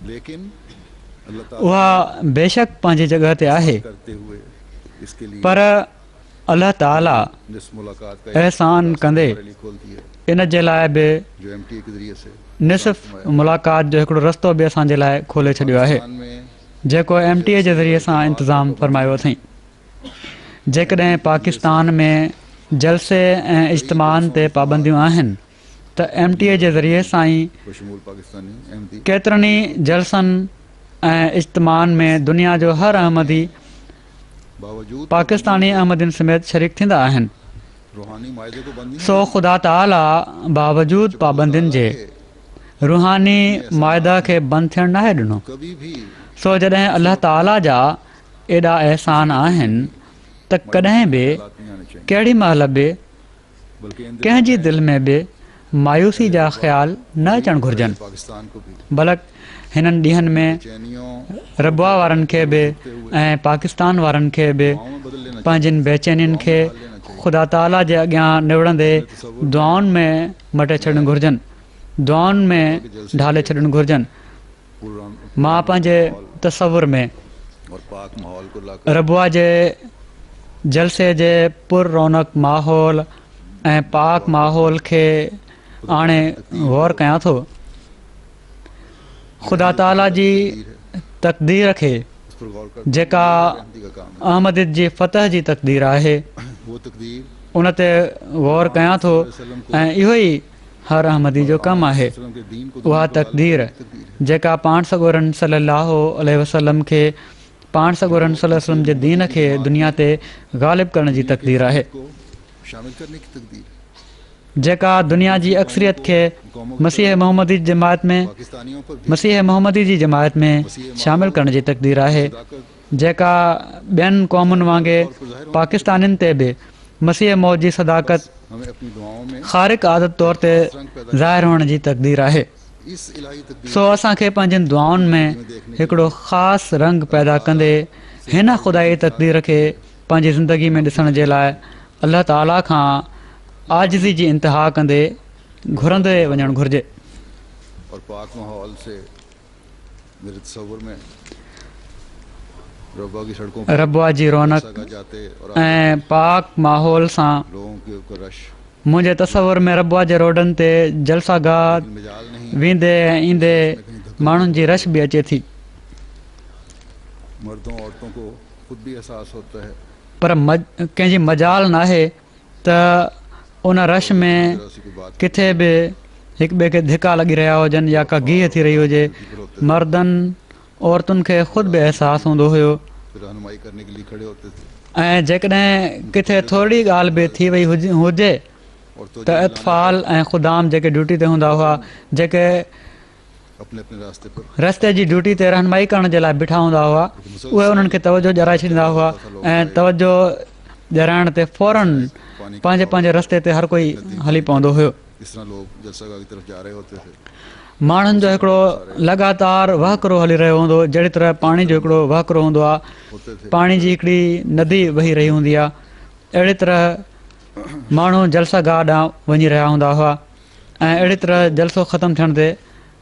Speaker 2: लेकिन अल्लाह ताला
Speaker 3: उहा बेशक पंहिंजी जॻह ते आहे,
Speaker 2: करते हुए इसके लिए
Speaker 3: पर अल्लाह ताला
Speaker 2: जिस मुलाकात का
Speaker 3: एहसान कंदे
Speaker 2: रैली खोलती है
Speaker 3: इन जे लाइ बि
Speaker 2: जो एमटीए के जरिए से
Speaker 3: निसफ़ मुलाक़ात जो हिकिड़ो रस्तो बि असांजे लाइ खोले छॾियो आहे,
Speaker 2: पाकिस्तान में
Speaker 3: जेको MTA जे ज़रिए सां इंतज़ाम फ़रमायो अथई। जेकॾहिं पाकिस्तान में जलसे ऐं इज्तिमाअनि ते पाबंदियूं आहिनि त MTA जे ज़रिए सां ई
Speaker 2: बशमूल पाकिस्तानी अहमदी
Speaker 3: केतिरनि ई जलसनि ऐं इज्तिमाअनि में दुनिया जो हर अहमदी
Speaker 2: बावजूद
Speaker 3: पाकिस्तानी अहमदियुनि समेत शरीक थींदा आहिनि।
Speaker 2: रूहानी मायदे को बंद
Speaker 3: सो ख़ुदा ताला बावजूद पाबंदियुनि जे रूहानी माइदा खे बंदि थियणु नाहे ॾिनो।
Speaker 2: कभी भी
Speaker 3: सो जॾहिं अल्लाह ताला जा एॾा अहसान आहिनि त कॾहिं बि
Speaker 2: हालात नहीं आने चाहिए,
Speaker 3: कहिड़ी महिल बि
Speaker 2: बल्कि इन
Speaker 3: कंहिंजी दिलि में बि मायूसी जा ख़्याल न अचणु घुरिजनि।
Speaker 2: पाकिस्तान को भी
Speaker 3: बल्कि हिननि ॾींहनि में
Speaker 2: चैनियों
Speaker 3: रबुआ वारनि खे बि ऐं पाकिस्तान वारनि खे बि
Speaker 2: गाँव में बदल लेना
Speaker 3: पंहिंजनि बेचैनियुनि खे ख़ुदा ताला जे अॻियां निवड़ंदे दुआउनि में मटे छॾणु घुरिजनि, दुआउनि में ढाले छॾणु घुरिजनि।
Speaker 2: चाहिए
Speaker 3: मां पंहिंजे तसवुर में
Speaker 2: और पाक माहौल को लाकर
Speaker 3: रबुआ जे जलसे जे पुर रौनक माहौल ऐं पाक माहौल खे आणे गौर कयां थो। ख़ुदा ताला जी तक़दीर खे
Speaker 2: उस पर गौर कर
Speaker 3: जेका
Speaker 2: अहमदी का काम
Speaker 3: अहमदियत जी फ़तह जी तक़दीर आहे
Speaker 2: है। वो तकदीर
Speaker 3: उन ते गौर कयां थो ऐं इहो ई हर अहमदी जो कमु आहे।
Speaker 2: वसल्लम के दीन को
Speaker 3: उहा तक़दीर जेका पाण सॻोरनि सल्लल्लाहु अलैहि वसल्लम खे पाण सॻोरनि सल्लल्लाहु अलैहि वसल्लम जे दीन खे दुनिया ते ग़ालिब करण जी तक़दीर आहे,
Speaker 2: को शामिल करने की तकदीर
Speaker 3: जेका दुनिया जी अक्सरियत खे मसीह मोहम्मदी जमायत में
Speaker 2: पाकिस्तानियों पर भी
Speaker 3: मसीह मोहम्मदी जी जमायत में शामिल करण जी तक़दीर आहे।
Speaker 2: ताकत
Speaker 3: जेका ॿियनि क़ौमुनि वांगुरु पाकिस्तानियुनि ते बि मसीह मौत जी सदाकत
Speaker 2: हमें अपनी दुआओं में
Speaker 3: ख़ारिक़ आदत तौर ते ज़ाहिर हुअण जी तक़दीर आहे।
Speaker 2: इस इलाही तकदीर
Speaker 3: सो असांखे पंहिंजनि दुआउनि में हिकिड़ो ख़ासि रंग पैदा कंदे हिन ख़ुदाई तक़दीर खे पंहिंजी ज़िंदगी में ॾिसण जे लाइ अलाह ताला खां आजिज़ी जी इंतिहा कंदे घुरंदे वञणु घुरिजे।
Speaker 2: और पाक माहौल से मेरे तस्वुर में रब्बा की सड़कों पर
Speaker 3: रब्बा जी रौनक
Speaker 2: सगा जाते और
Speaker 3: ऐं पाक माहौल सां
Speaker 2: लोगों के ऊपर रश
Speaker 3: मुंहिंजे तस्वुर में रब्बा जे रोडनि ते जलसागाह
Speaker 2: मिजाल नहीं
Speaker 3: वेंदे ऐं ईंदे माण्हुनि जी रश बि अचे थी।
Speaker 2: मर्दों औरतों को खुद भी एहसास होता है
Speaker 3: पर कंहिंजी मजाल नाहे त उन रश में
Speaker 2: ऐसी कोई बात
Speaker 3: किथे बि हिक ॿिए खे धिका लॻी रहिया हुजनि या का गीह थी रही हुजे। मर्दनि औरतुनि खे ख़ुदि बि अहसासु हूंदो हुयो
Speaker 2: फिर रहनुमाई करने के लिए खड़े होते थे
Speaker 3: ऐं जेकॾहिं किथे थोरी ॻाल्हि बि थी वई हुजे
Speaker 2: और तो
Speaker 3: त इतफ़ाल ऐं ख़ुदाम जेके ड्यूटी ते हूंदा हुआ, जेके
Speaker 2: अपने अपने रास्ते पर
Speaker 3: रस्ते जी ड्यूटी ते रहनुमाई करण जे लाइ बीठा हूंदा हुआ, उहे उन्हनि खे तवजो ॾियाराए छॾींदा हुआ ऐं तवजो ॾियाराइण ते फौरन पंहिंजे पंहिंजे रस्ते ते हर कोई हली पवंदो हुयो।
Speaker 2: इस तरह लोग जलसागाह की तरफ जा रहे होते थे
Speaker 3: माण्हुनि जो हिकिड़ो लगातार वहकिरो हली रहियो हूंदो, जहिड़ी तरह पाणी जो हिकिड़ो वहकिरो हूंदो आहे,
Speaker 2: होते थे
Speaker 3: पाणी जी हिकिड़ी नदी वही रही हूंदी आहे, अहिड़ी तरह माण्हू जलसागाह ॾांहुं वञी रहिया हूंदा हुआ ऐं अहिड़ी तरह जलसो ख़तमु थियण ते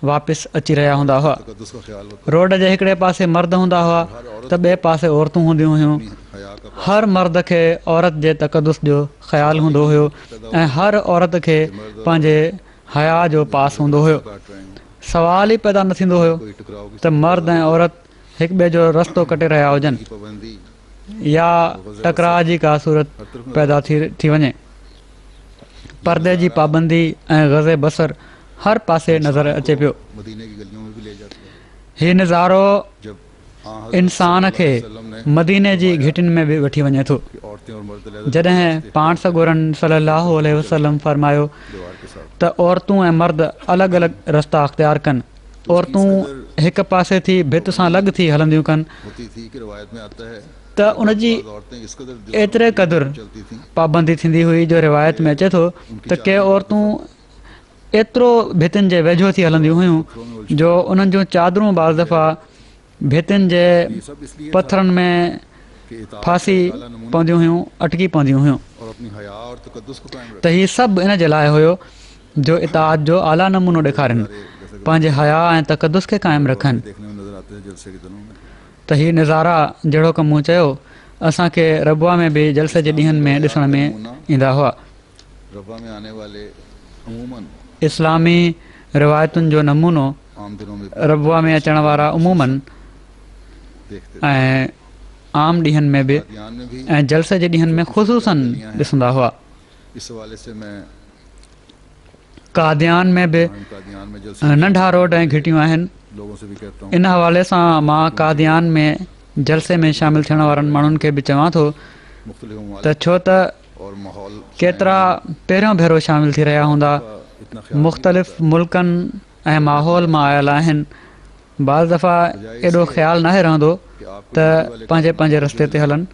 Speaker 3: वापसि अची रहिया हूंदा हुआ।
Speaker 2: तकद्दुस का ख्याल होता
Speaker 3: रोड जे हिकिड़े पासे मर्द हूंदा हुआ त ॿिए पासे औरतूं हूंदियूं हुयूं।
Speaker 2: हया का
Speaker 3: हर मर्द खे औरत जे तक़दुस जो ख़्यालु हूंदो हुयो ऐं हर औरत खे पंहिंजे हया जो पास हूंदो हुयो।
Speaker 2: काट रहे हैं
Speaker 3: सवाल ई पैदा न थींदो हुयो
Speaker 2: कोई टकराव की
Speaker 3: त मर्द ऐं औरत हिक ॿिए जो रस्तो कटे रहिया हुजनि
Speaker 2: पाबंदी
Speaker 3: या टकराव जी का सूरत पैदा थी वञे। पर्दे जी पाबंदी ऐं ग़ज़े बसर हर पासे नज़र अचे पियो।
Speaker 2: मदीने की गलियों में भी ले जाते हैं
Speaker 3: हीउ नज़ारो
Speaker 2: जब
Speaker 3: इंसान खे मदीने जी घिटियुनि में बि वठी वञे थो।
Speaker 2: कि औरतें और मर्द अलग
Speaker 3: जॾहिं पाण सॻोरन सल्लल्लाहु अलैहि वसल्लम फरमायो
Speaker 2: दीवार के साथ
Speaker 3: त औरतूं ऐं मर्द अलॻि अलॻि रस्ता अख़्तियार कनि, औरतूं हिक पासे थी भित सां लॻ थी हलंदियूं कनि
Speaker 2: होती थी कि रवायत में आता है
Speaker 3: त उनजी
Speaker 2: बाद औरतें इस कदर दीवार
Speaker 3: एतिरे क़दुरु
Speaker 2: चलती थी
Speaker 3: पाबंदी थींदी हुई जो रिवायत में अचे थो त के औरतूं एतिरो भितियुनि जे वेझो थी हलंदियूं हुयूं जो उन्हनि जूं चादरूं बाज़ दफ़ा भितियुनि जे
Speaker 2: ये सब इसलिए
Speaker 3: पथरनि में
Speaker 2: कि इताअत
Speaker 3: फांसी
Speaker 2: का आला नमूना
Speaker 3: पवंदियूं हुयूं, अटकी पवंदियूं हुयूं।
Speaker 2: और अपनी हया और तकद्दुस को कायम
Speaker 3: त हीउ सभु इन जे लाइ हुयो जो इताअत जो आला नमूनो ॾेखारनि, पंहिंजे हया ऐं तक़दुस खे क़ाइमु रखनि।
Speaker 2: देखने में नजर आते हैं जलसे के दिनों में
Speaker 3: त हीउ नज़ारा जहिड़ो कमु मूं चयो असांखे रबुआ में बि जलसे जे ॾींहंनि में ॾिसण में ईंदा हुआ।
Speaker 2: रब्बा में आने वाले अमूमन
Speaker 3: इस्लामी रिवायतुनि जो नमूनो
Speaker 2: आम दिनों में
Speaker 3: रबुआ में अचण वारा उमूमन
Speaker 2: देखते
Speaker 3: ऐं आम ॾींहंनि में बि
Speaker 2: ध्यान में भी
Speaker 3: ऐं जलसे जे ॾींहंनि में ख़ुसूसन ॾिसंदा हुआ।
Speaker 2: इस हवाले से मैं
Speaker 3: कादियान में बि
Speaker 2: कादियान में जलसे
Speaker 3: नंढा रोड ऐं घिटियूं आहिनि।
Speaker 2: लोगों से भी कहता हूँ
Speaker 3: इन हवाले सां मां कादियान में जलसे में शामिलु थियण वारनि माण्हुनि खे बि चवां थो
Speaker 2: मुख्तलिफ ममालिक
Speaker 3: त छो त
Speaker 2: और माहौल
Speaker 3: केतिरा पहिरियों भेरो शामिलु थी रहिया हूंदा,
Speaker 2: इतना ख्याल
Speaker 3: मुख़्तलिफ़ मुल्कनि ऐं माहौल मां आयल आहिनि। बाज़ दफ़ा एॾो ख़्यालु नाहे रहंदो
Speaker 2: कि आप
Speaker 3: त पंहिंजे पंहिंजे रस्ते ते हलनि,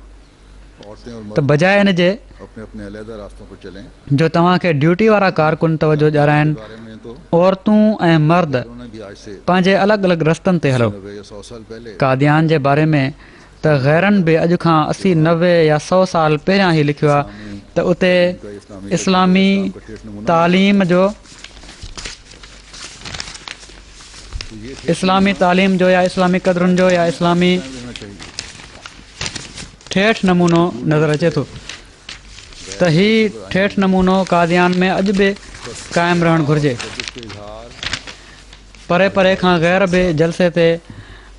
Speaker 2: औरतें और
Speaker 3: त
Speaker 2: मर्द
Speaker 3: बजाए इन जे
Speaker 2: अपने अपने अलहदा रास्तों पर चलें
Speaker 3: जो तव्हांखे ड्यूटी वारा कारकुन तवजो ॾियाराइनि,
Speaker 2: बारे में तो
Speaker 3: औरतूं ऐं मर्द
Speaker 2: उन्होंने भी आज से
Speaker 3: पंहिंजे अलॻि अलॻि रस्तनि ते हलो।
Speaker 2: 90 या 100 साल पहले
Speaker 3: कादियान जे बारे में त गैरनि बि अॼु खां 80, 90 या 100 साल पहिरियां ई लिखियो आहे त उते इस्लामी तालीम जो इस्लामी तालीम जो या इस्लामी क़दरुनि जो या इस्लामी
Speaker 2: रहना चाहिए
Speaker 3: ठेठ नमूनो नज़र अचे थो त हीउ ठेठ नमूनो कादियान में अॼु बि क़ाइमु रहणु घुरिजे।
Speaker 2: इसके इजहार
Speaker 3: परे परे खां गैर बि जलसे ते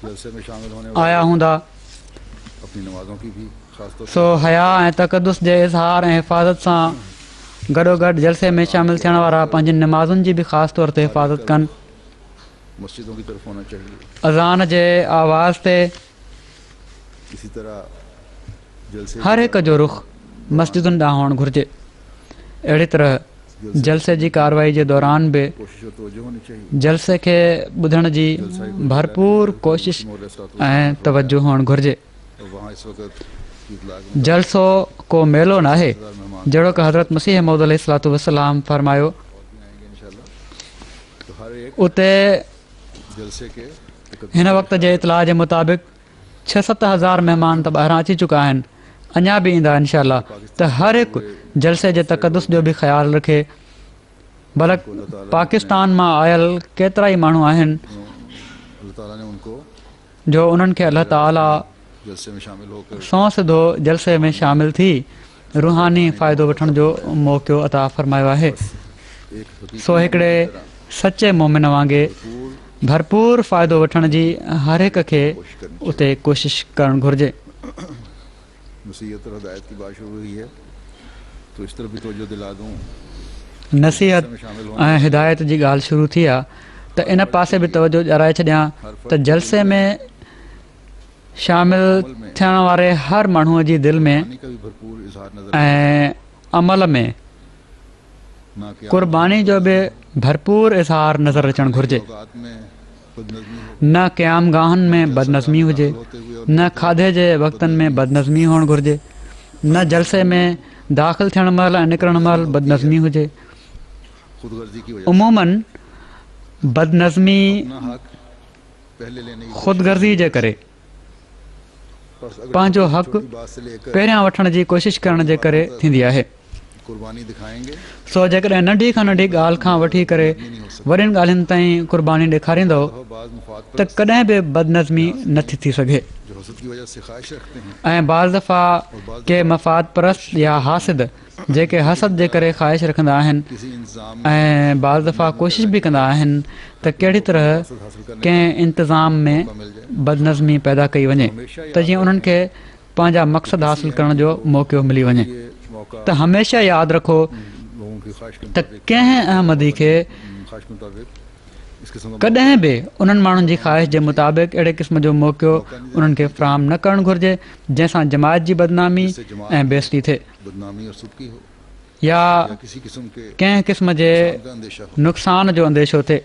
Speaker 2: जलसे में शामिल होने
Speaker 3: आया हूंदा,
Speaker 2: अपनी नमाजों की भी खासतौर
Speaker 3: सो हया ऐं तक़दुस जे इज़हार ऐं हिफ़ाज़त सां गॾोगॾु जलसे में शामिलु थियण वारा पंहिंजी नमाज़ुनि जी बि ख़ासि तौर ते हिफ़ाज़त कनि।
Speaker 2: मस्जिदों की तरफ होना चाहिए।
Speaker 3: अज़ान जे आवाज़ ते
Speaker 2: इसी तरह जलसे
Speaker 3: हर हिक जो रुख़ मस्जिदुनि ॾांहुं हुअणु घुरिजे। अहिड़ी तरह जलसे जी कार्रवाई जे दौरान बि
Speaker 2: कोशिश और तवज्जो होनी चाहिए।
Speaker 3: जलसे खे ॿुधण जी भरपूर कोशिश ऐं तवजो हुअणु घुरिजे।
Speaker 2: और वहाँ इस वक्त की इतलाक में
Speaker 3: जलसो को मेलो न आहे जहिड़ो कि हज़रत मसीह मौद अलैहिस्सलातु वस्सलाम फरमायो।
Speaker 2: आएंगे इंशाल्लाह। तो हर एक
Speaker 3: उते
Speaker 2: जलसे के
Speaker 3: हिन वक़्त जे इतलाह जे मुताबिक़ 6-7 हज़ार महिमान त ॿाहिरां अची चुका आहिनि, अञा बि ईंदा इंशाल्लाह। त हर हिकु जलसे जे तक़दुस जो बि ख़्यालु रखे। भला पाकिस्तान मां आयल केतिरा ई माण्हू आहिनि
Speaker 2: अल्लाह ताला ने उनको
Speaker 3: जो उन्हनि खे अल्लाह ताला
Speaker 2: जलसे में शामिल होकर
Speaker 3: सौ सिधो जलसे में शामिल थी रूहानी फ़ाइदो वठण जो मौक़ो अता फ़रमायो आहे।
Speaker 2: एक हकीकी
Speaker 3: सो हिकिड़े सचे मोमिन वांगुरु भरपूर फ़ाइदो वठण जी हर हिक खे उते कोशिशि करणु घुरिजे।
Speaker 2: नसीहत और हदायत की बात शुरू हुई है तो इस तरफ भी तवज्जो दिला दूं।
Speaker 3: नसीहत ऐं हिदायत जी ॻाल्हि शुरू थी आहे त इन पासे बि तवजो ॾियाराए छॾियां त जलसे में शामिल थियण वारे हर माण्हूअ जी दिलि में
Speaker 2: पानी का भी भरपूर इजहार नजर
Speaker 3: ऐं अमल में
Speaker 2: ना कि
Speaker 3: क़ुर्बानी जो बि भरपूर इज़हार नज़र अचणु घुरिजे।
Speaker 2: औकात में बदनज़मी हो
Speaker 3: न क़याम गाहनि में बदनज़मी हुजे, न खाधे जे वक़्तनि में बदनज़मी हुअणु घुरिजे, न जलसे में दाख़िल थियण महिल ऐं निकिरण महिल बदनज़मी हुजे।
Speaker 2: खुदगर्जी की वजह
Speaker 3: उमूमन बदनज़मी
Speaker 2: से अपना हक पहले लेने की
Speaker 3: ख़ुदगर्ज़ी जे करे
Speaker 2: बस अगर
Speaker 3: पंहिंजो हक़
Speaker 2: छोटी बात से लेकर
Speaker 3: पहिरियां वठण जी कोशिशि करण जे करे थींदी आहे।
Speaker 2: कुर्बानी दिखाएंगे
Speaker 3: सो जेकॾहिं नंढी खां नंढी ॻाल्हि खां वठी करे वॾियुनि ॻाल्हियुनि ताईं क़ुर्बानी ॾेखारींदव
Speaker 2: तो बाज़ मुफाद
Speaker 3: त कॾहिं बि बदनज़मी नथी थी सघे।
Speaker 2: जो हसद की वजह से ख्वाहिश रखते हैं
Speaker 3: ऐं बाज़ दफ़ा के मफ़ाद परस्त या हासिद जेके हसद जे करे ख़्वाहिश रखंदा आहिनि
Speaker 2: किसी इंतजाम
Speaker 3: ऐं बाज़ दफ़ा कोशिशि बि कंदा आहिनि त कहिड़ी तरह
Speaker 2: हासिल करने
Speaker 3: कंहिं इंतिज़ाम में
Speaker 2: का मिल जाए
Speaker 3: बदनज़मी पैदा कई वञे त जीअं उन्हनि खे पंहिंजा मक़सद हासिल करण जो मौक़ो मिली वञे।
Speaker 2: ये मौका
Speaker 3: त हमेशह यादि रखो
Speaker 2: लोगों की ख्वाहिश के
Speaker 3: त कंहिं अहमदी खे
Speaker 2: ख्वाहिश के मुताबिक इस किस्म का
Speaker 3: कॾहिं बि उन्हनि माण्हुनि जी ख़्वाहिश जे मुताबिक़ अहिड़े क़िस्म जो मौक़ो उन्हनि खे फ़राहम न करणु घुरिजे जंहिंसां जमायत जी बदनामी ऐं बेइज़ती थिए
Speaker 2: बदनामी और सुदकी हो
Speaker 3: या
Speaker 2: या किसी किस्म के
Speaker 3: कंहिं क़िस्म जे
Speaker 2: का अंदेशा हो।
Speaker 3: नुक़सान जो अंदेशो थिए।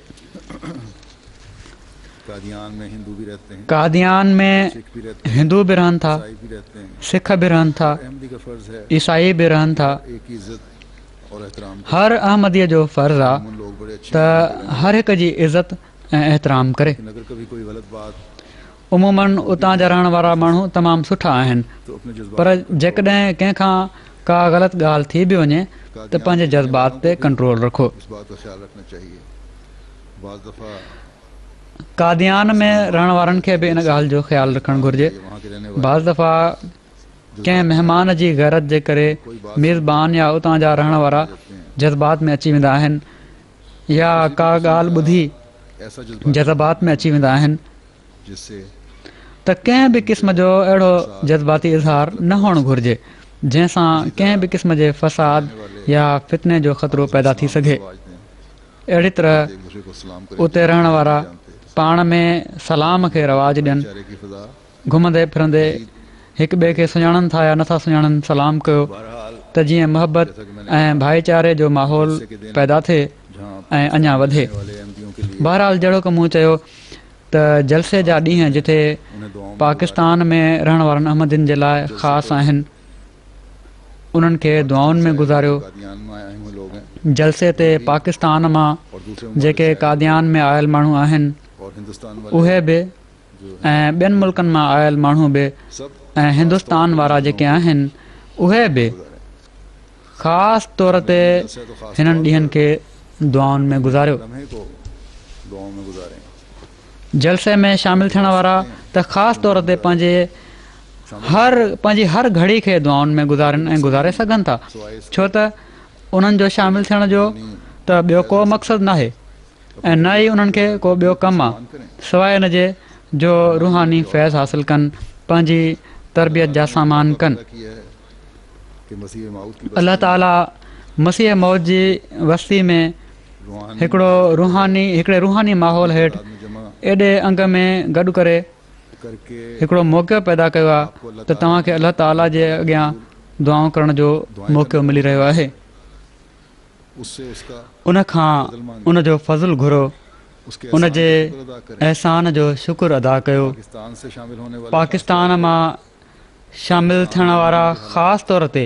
Speaker 2: कादियान में हिंदू भी रहते हैं,
Speaker 3: कादियान में
Speaker 2: सिख भी रहते हैं,
Speaker 3: हिंदू बि रहनि था,
Speaker 2: ईसाई भी रहते हैं।
Speaker 3: सिख बि रहनि था,
Speaker 2: अहमदी का फर्ज है
Speaker 3: ईसाई बि रहनि था।
Speaker 2: एक ही इज्जत और एहतराम करें।
Speaker 3: हर अहमदीअ जो फ़र्ज़ु आहे
Speaker 2: उन लोग बड़े अच्छे
Speaker 3: त हर हिक जी इज़त ऐं एहतराम करे।
Speaker 2: लेकिन अगर कभी कोई गलत बात
Speaker 3: उमूमन उतां जा रहण वारा माण्हू तमामु सुठा आहिनि,
Speaker 2: तो अपने जज्बात
Speaker 3: पर जेकॾहिं कंहिंखां का ग़लति ॻाल्हि थी बि वञे त पंहिंजे जज़्बात ते कंट्रोल रखो।
Speaker 2: इस बात का ख्याल रखना चाहिए। बाज़ दफ़ा
Speaker 3: कादियान में रहण वारनि खे बि इन ॻाल्हि जो ख़्यालु रखणु घुरिजे।
Speaker 2: वहाँ के रहने वाले
Speaker 3: बाज़ दफ़ा कंहिं महिमान जी गैरत जे करे मेज़बान या उतां जा रहण वारा जज़्बात में अची वेंदा आहिनि या का ॻाल्हि ॿुधी
Speaker 2: ऐसा जज्बात
Speaker 3: जज़्बात में अची वेंदा आहिनि
Speaker 2: जिससे
Speaker 3: त कंहिं बि क़िस्म जो अहिड़ो जज़्बाती इज़हार न हुअणु घुरिजे जंहिंसां कंहिं बि क़िस्म जे फ़साद या फितने जो ख़तरो पैदा थी सघे।
Speaker 2: आवाज़ दें,
Speaker 3: अहिड़ी तरह
Speaker 2: एक दूसरे को सलाम करें।
Speaker 3: उते रहण वारा पाण में सलाम खे रवाज ॾियनि,
Speaker 2: चारे की फिजा
Speaker 3: घुमंदे फिरंदे हिक ॿिए खे सुञाणनि था या नथा सुञाणनि सलाम कयो
Speaker 2: बहरहाल
Speaker 3: त जीअं मोहबत ऐं भाईचारे जो माहौल पैदा थिए
Speaker 2: जहाँ
Speaker 3: ऐं अञा वधे।
Speaker 2: वाले अहमदियों के लिए
Speaker 3: बहरहाल जहिड़ो की मूं चयो त जलसे जा ॾींहं जिथे
Speaker 2: उन्हें दुआओं में
Speaker 3: पाकिस्तान में रहण वारनि अहमदियुनि जे लाइ ख़ासि आहिनि उन्हनि खे दुआउनि में गुज़ारियो।
Speaker 2: कादियान में आए हुए लोग हैं
Speaker 3: जलसे ते पाकिस्तान मां
Speaker 2: और दूसरे
Speaker 3: जेके कादियान में आयल माण्हू आहिनि
Speaker 2: और हिंदुस्तान वाले
Speaker 3: उहे बि ऐं ॿियनि मुल्कनि मां आयल माण्हू बि
Speaker 2: सब
Speaker 3: ऐं हिंदुस्तान वारा जेके आहिनि उहे बि ख़ासि तौर ते
Speaker 2: से तो खास
Speaker 3: हिननि ॾींहंनि खे दुआउनि में गुज़ारियो।
Speaker 2: लम्हे को दुआओं में गुजारें।
Speaker 3: जलसे में शामिलु थियण वारा त ख़ासि तौर ते पंहिंजी हर घड़ी खे दुआउनि में गुज़ारनि ऐं गुज़ारे सघनि था, छो त उन्हनि जो शामिलु थियण जो त ॿियो को मक़सदु नाहे ऐं न ई उन्हनि खे को ॿियो कमु आहे सवाइ इन जे जो रूहानी फैज़ हासिलु कनि, पंहिंजी तरबियत जा सामान कनि।
Speaker 2: किया है कि मसीह मौत की
Speaker 3: अल्लाह ताला मसीह मौत जी वस्ती में
Speaker 2: रूहानी
Speaker 3: हिकिड़े रूहानी माहौल हेठि
Speaker 2: आदमी जमा
Speaker 3: एॾे अंग में गॾु करे
Speaker 2: करके
Speaker 3: हिकिड़ो मौक़ो पैदा कयो आहे त तव्हांखे अल्लाह ताला जे अॻियां दुआऊं करण जो मौक़ो मिली रहियो आहे।
Speaker 2: उससे उसका
Speaker 3: उन खां उन जो फज़ल घुरो,
Speaker 2: उसके
Speaker 3: उन जे
Speaker 2: एहसान का शुक्र अदा करें।
Speaker 3: अहसान जो शुक्र अदा कयो।
Speaker 2: पाकिस्तान से शामिल होने वाले
Speaker 3: पाकिस्तान मां शामिल थियण वारा ख़ासि तौर ते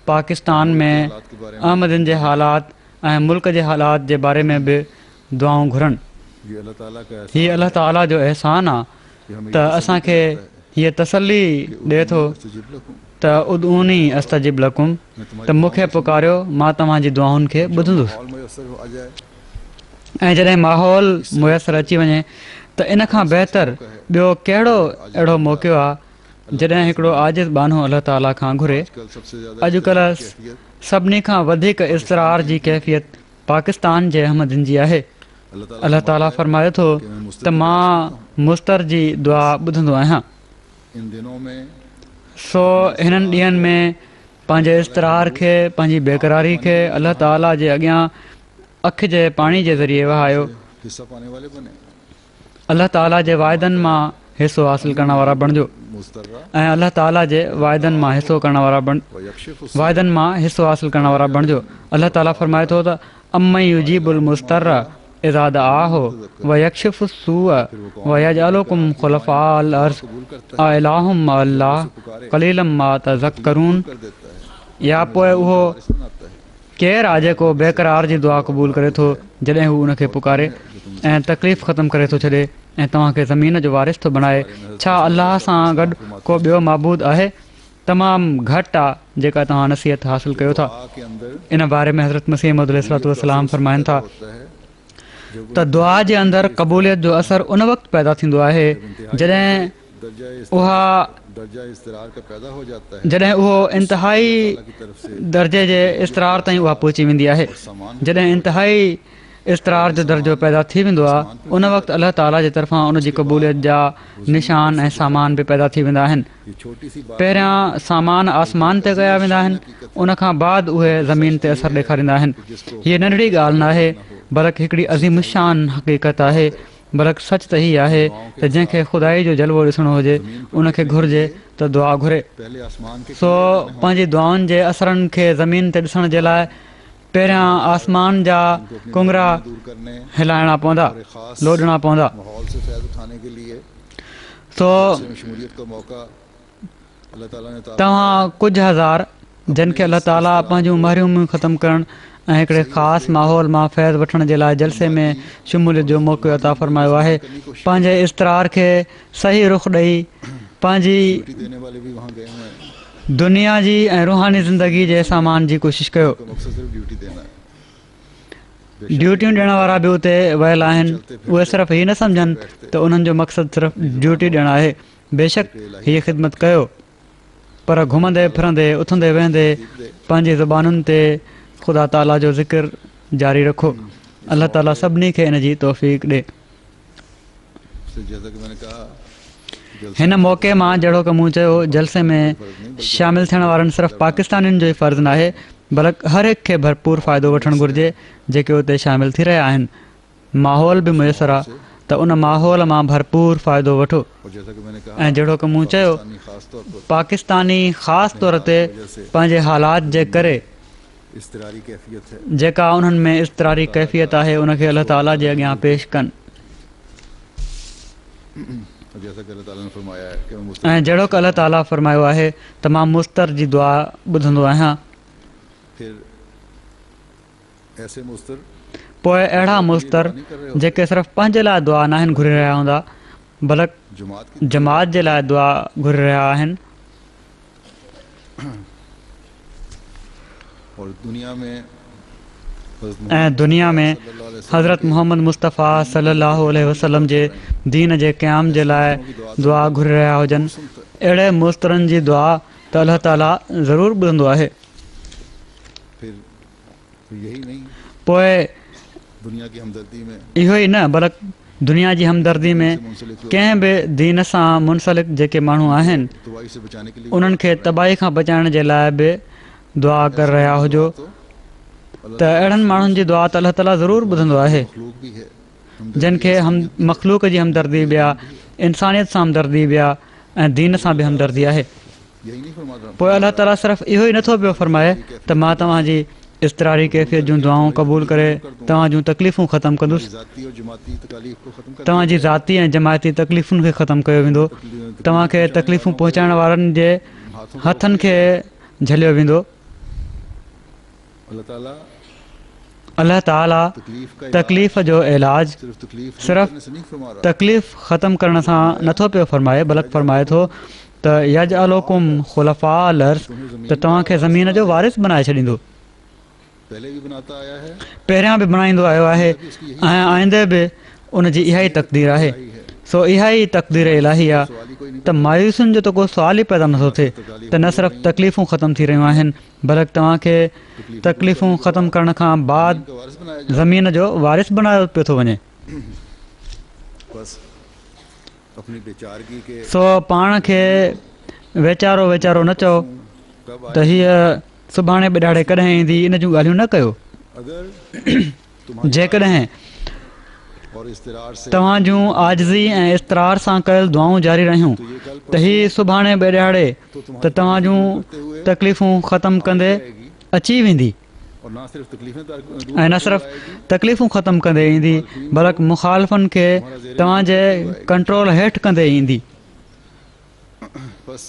Speaker 3: पाकिस्तान में अहमदनि जे हालात ऐं मुल्क जे हालात जे बारे में बि दुआऊं घुरनि।
Speaker 2: ये अल्लाह ताला का
Speaker 3: हीअ अलाह ताला जो अहसान आहे त असांखे हीअ तसल्ली ॾिए थो त उदऊनी अस्तजिब लकुम त मूंखे पुकारियो मां तव्हांजी दुआउनि खे ॿुधंदुसि।
Speaker 2: माहौल मुयसर आ जाए
Speaker 3: ऐं जॾहिं माहौल मुयसरु अची वञे त इन खां बहितर ॿियो कहिड़ो अहिड़ो मौक़ो आहे जॾहिं हिकिड़ो आजिज़ बानो अलाह ताला खां घुरे।
Speaker 2: कल सबसे ज्यादा
Speaker 3: अॼुकल्ह सभिनी खां वधीक इज़तरार जी कैफ़ियत पाकिस्तान जे अहमदनि जी आहे। अलाह ताला फरमाए थो त मां मुस्तर जी दुआ ॿुधंदो आहियां।
Speaker 2: इन दिनों में
Speaker 3: सो हिननि ॾींहंनि में पंहिंजे इज़तरार खे पंहिंजी बेक़रारी खे अलाह ताला जे अॻियां अखि जे पाणी जे ज़रिए वहायो।
Speaker 2: हिस्सा पाने वाले बने
Speaker 3: अलाह ताला जे वाइदनि मां हिसो हासिलु करण वारा बणिजो
Speaker 2: मुस्तर्रा
Speaker 3: ऐं अलाह ताला जे वाइदनि मां हिसो करण वारा
Speaker 2: व यक्षिफ
Speaker 3: वाइदनि मां हिसो हासिलु करण वारा बणिजो। अलाह ताला फरमाए थो त अम्मई युजीबुल मुस्तर इज़ाद आहो व यक्षिफ सूअ व यजअलुकुम खुलफाअल अर्ज़ आ इलाहुम मा अल्लाह कलीलम मा तज़क्करून।
Speaker 2: कर देता है
Speaker 3: या पोइ उहो
Speaker 2: सुनाता है
Speaker 3: केरु आहे जेको बेक़रार जी दुआ क़बूल करे थो जॾहिं हू उनखे पुकारे ऐं तकलीफ़ ख़तमु करे थो छॾे ऐं तव्हांखे ज़मीन जो वारिस थो बणाए। छा अलाह सां गॾु को ॿियो महबूद आहे? तमामु घटि आहे जेका तव्हां नसीहत हासिलु कयो था।
Speaker 2: दुआ के अंदर
Speaker 3: इन बारे में हज़रत मसीह मौद अलैहिस्सलाम फरमाइनि था
Speaker 2: होता है जब
Speaker 3: त दुआ जे अंदरि क़बूलियत जो असरु उन वक़्तु पैदा थींदो आहे जॾहिं
Speaker 2: दर्जा इस्तरार का पैदा हो जाता है
Speaker 3: जॾहिं उहो इंतिहाई
Speaker 2: की तरफ से
Speaker 3: दर्जे जे इस्तरार ताईं उहा पहुची वेंदी आहे।
Speaker 2: सामान
Speaker 3: जॾहिं इंतिहाई इस्तरार जो दर्जो पैदा थी वेंदो आहे उन वक़्तु अलाह ताला जे तरफ़ां उनजी क़बूलियत जा निशान ऐं सामान बि पैदा थी वेंदा आहिनि।
Speaker 2: ये छोटी सी बात
Speaker 3: पहिरियां सामान आसमान ते कया वेंदा आहिनि उनखां बाद उहे ज़मीन ते असरु ॾेखारींदा आहिनि। हीअ नंढड़ी ॻाल्हि न आहे बल्कि हिकिड़ी अज़ीम शान हक़ीक़त आहे। बल्कि सच त हीअ आहे त जंहिंखे ख़ुदाई जो जलवो ॾिसणो हुजे उनखे घुरिजे त दुआ घुरे।
Speaker 2: पहले आसमान के
Speaker 3: सो पंहिंजी दुआउनि जे असरनि खे ज़मीन ते ॾिसण जे लाइ पहिरियां आसमान जा कुंगरा
Speaker 2: दूर करने
Speaker 3: हिलाइणा पवंदा लोॾणा पवंदा।
Speaker 2: माहौल से फैज़ उठाने के लिए
Speaker 3: सो
Speaker 2: शमूलियत का मौका अल्लाह ताला ने
Speaker 3: तव्हां कुझु हज़ार जिन खे अलाह ताला पंहिंजूं महिरूमियूं ख़तमु करणु ऐं हिकिड़े ख़ासि माहौल मां फैज़ वठण जे लाइ जलसे में शमूलियत जो मौक़ो अता फ़रमायो आहे। पंहिंजे इस्तरार खे सही रुख़ ॾेई पंहिंजी
Speaker 2: देने वाले भी वहाँ गए हुए हैं
Speaker 3: दुनिया जी ऐं रूहानी ज़िंदगी जे सामान जी कोशिशि कयो।
Speaker 2: तो मकसद सिर्फ ड्यूटी देना है
Speaker 3: ड्यूटियूं ॾियण वारा बि उते वियल आहिनि। उहे सिर्फ़ु हीअ न सम्झनि त उन्हनि जो मक़सदु सिर्फ़ु ड्यूटी ॾियणु आहे। बेशक हीअ ख़िदमत कयो पर घुमंदे फिरंदे उथंदे वेहंदे पंहिंजी ज़ुबानुनि ते ख़ुदा ताला जो ज़िक्र जारी रखो। अलाह ताला सभिनी खे इन जी तौफ़ीक़ ॾे।
Speaker 2: जैसा कि मैंने कहा
Speaker 3: हिन मौक़े मां जहिड़ो की मूं चयो जलसे में शामिलु थियण वारनि सिर्फ़ु पाकिस्तानियुनि जो ई फ़र्ज़ु न आहे बल्कि हर हिक खे भरपूर फ़ाइदो वठणु घुरिजे जेके उते शामिलु थी रहिया आहिनि। माहौल बि मुयसरु आहे त उन माहौल मां भरपूर फ़ाइदो वठो।
Speaker 2: और जैसा कि मैंने कहा
Speaker 3: ऐं जहिड़ो की मूं चयो
Speaker 2: ख़ास तौर पर
Speaker 3: पाकिस्तानी ख़ासि तौर ते पंहिंजे हालात जे करे
Speaker 2: इस्तरारी कैफियत है
Speaker 3: जेका उन्हनि में इज़तरारी कैफ़ियत आहे उनखे अलाह ताला जे अॻियां पेश कनि।
Speaker 2: और जैसा कि अल्लाह ताला ने फरमाया है कि मैं
Speaker 3: ऐं जहिड़ो की अलाह ताला फरमायो आहे त मां मुस्तर जी दुआ ॿुधंदो आहियां।
Speaker 2: फिर ऐसे मुस्तर
Speaker 3: पोइ अहिड़ा मुस्तर जेके सिर्फ़ु पंहिंजे लाइ दुआ न आहिनि घुरी रहिया हूंदा बल्कि
Speaker 2: जमात की
Speaker 3: जमात जे लाइ दुआ घुरी रहिया आहिनि।
Speaker 2: और दुनिया में
Speaker 3: ऐं दुनिया में हज़रत मोहम्मद मुस्तफ़ा सल्लल्लाहु अलैहि वसल्लम जे दीन जे क़याम जे लाइ दुआ घुरी रहिया हुजनि अहिड़े मुस्तरनि जी दुआ त अलाह ताला ज़रूरु ॿुधंदो आहे।
Speaker 2: फिर यही नहीं
Speaker 3: पोइ
Speaker 2: दुनिया की हमदर्दी में
Speaker 3: इहो ई न बल्कि दुनिया जी हमदर्दी में कंहिं बि दीन सां मुंसलिक जेके माण्हू आहिनि
Speaker 2: तबाही से बचाने के लिए
Speaker 3: उन्हनि खे तबाही खां बचाइण जे लाइ बि दुआ करे रहिया हुजो त अहिड़नि माण्हुनि जी दुआ त अलाह ताला ज़रूरु ॿुधंदो आहे
Speaker 2: मखलूक भी है
Speaker 3: जिन खे मख़लूक जी हमदर्दी बि आहे इंसानियत सां हमदर्दी बि आहे ऐं दीन सां बि हमदर्दी आहे।
Speaker 2: यही नहीं फरमा रहा
Speaker 3: पोइ अलाह ताला सिर्फ़ु इहो ई नथो पियो फरमाए त मां तव्हांजी इस्तरारी कैफ़ियत जूं दुआऊं क़बूल करे तव्हां जूं तकलीफ़ूं ख़तमु कंदुसि।
Speaker 2: ज़ाती और जमाती तकालीफ को ख़त्म कर
Speaker 3: तव्हांजी ज़ाती ऐं जमायती तकलीफ़ुनि खे ख़तमु कयो वेंदो। तव्हांखे तकलीफ़ूं पहुचाइण वारनि जे
Speaker 2: हाथों को
Speaker 3: हथनि खे झलियो वेंदो।
Speaker 2: अल्लाह ताला
Speaker 3: अलाह ताला
Speaker 2: तकलीफ का
Speaker 3: तकलीफ़ जो इलाज
Speaker 2: सिर्फ तकलीफ दूर
Speaker 3: सिर्फ़
Speaker 2: करने से नहीं फरमा रहा,
Speaker 3: तकलीफ़ ख़तमु करण सां नथो पियो फ़रमाए, बल्कि फ़रमाए थो त यजअलुकुम खुलफ़ाअल अर्ज़, त तव्हांखे ज़मीन जो वारिस बनाए छॾींदो।
Speaker 2: पहले भी बनाता आया है,
Speaker 3: पहिरियां बि बणाईंदो आयो आहे ऐं आईंदे बि उनजी इहा ई तक़दीर आहे। सो इहा ई तक़दीर इलाही आहे
Speaker 2: सवाल ही कोई नहीं
Speaker 3: त मायूसियुनि जो त को सुवाल ई पैदा नथो थिए त न सिर्फ़ु तकलीफ़ूं ख़तमु थी रहियूं आहिनि, बल्कि तव्हांखे तकलीफ़ूं ख़तमु करण खां बाद
Speaker 2: का वारिस बनाया जाए।
Speaker 3: ज़मीन जो वारिस बनायो पियो थो वञे।
Speaker 2: बस अपनी बेचारगी के
Speaker 3: सो पाण खे वेचारो वेचारो न चओ
Speaker 2: कब
Speaker 3: त हीअ सुभाणे ॿिॾाड़े कॾहिं ईंदी, इन जूं ॻाल्हियूं न कयो।
Speaker 2: अगर तुम्हारी
Speaker 3: जेकॾहिं
Speaker 2: और इस्तरार से
Speaker 3: तव्हां जूं आजिज़ी ऐं इस्तरार सां कयल दुआऊं जारी रहियूं
Speaker 2: तो ये कल
Speaker 3: त हीअ सुभाणे ॿिॾाड़े त तव्हां जूं
Speaker 2: करते हुए
Speaker 3: तकलीफ़ूं ख़तमु कंदे
Speaker 2: आएगी,
Speaker 3: अची वेंदी
Speaker 2: और ना सिर्फ तकलीफें दूर
Speaker 3: ऐं न
Speaker 2: करते हुए
Speaker 3: सिर्फ़ु
Speaker 2: आएगी,
Speaker 3: तकलीफ़ूं ख़तमु कंदे ईंदी, बल्कि मुख़ालिफ़नि खे तव्हांजे कंट्रोल हेठि कंदे ईंदी
Speaker 2: बस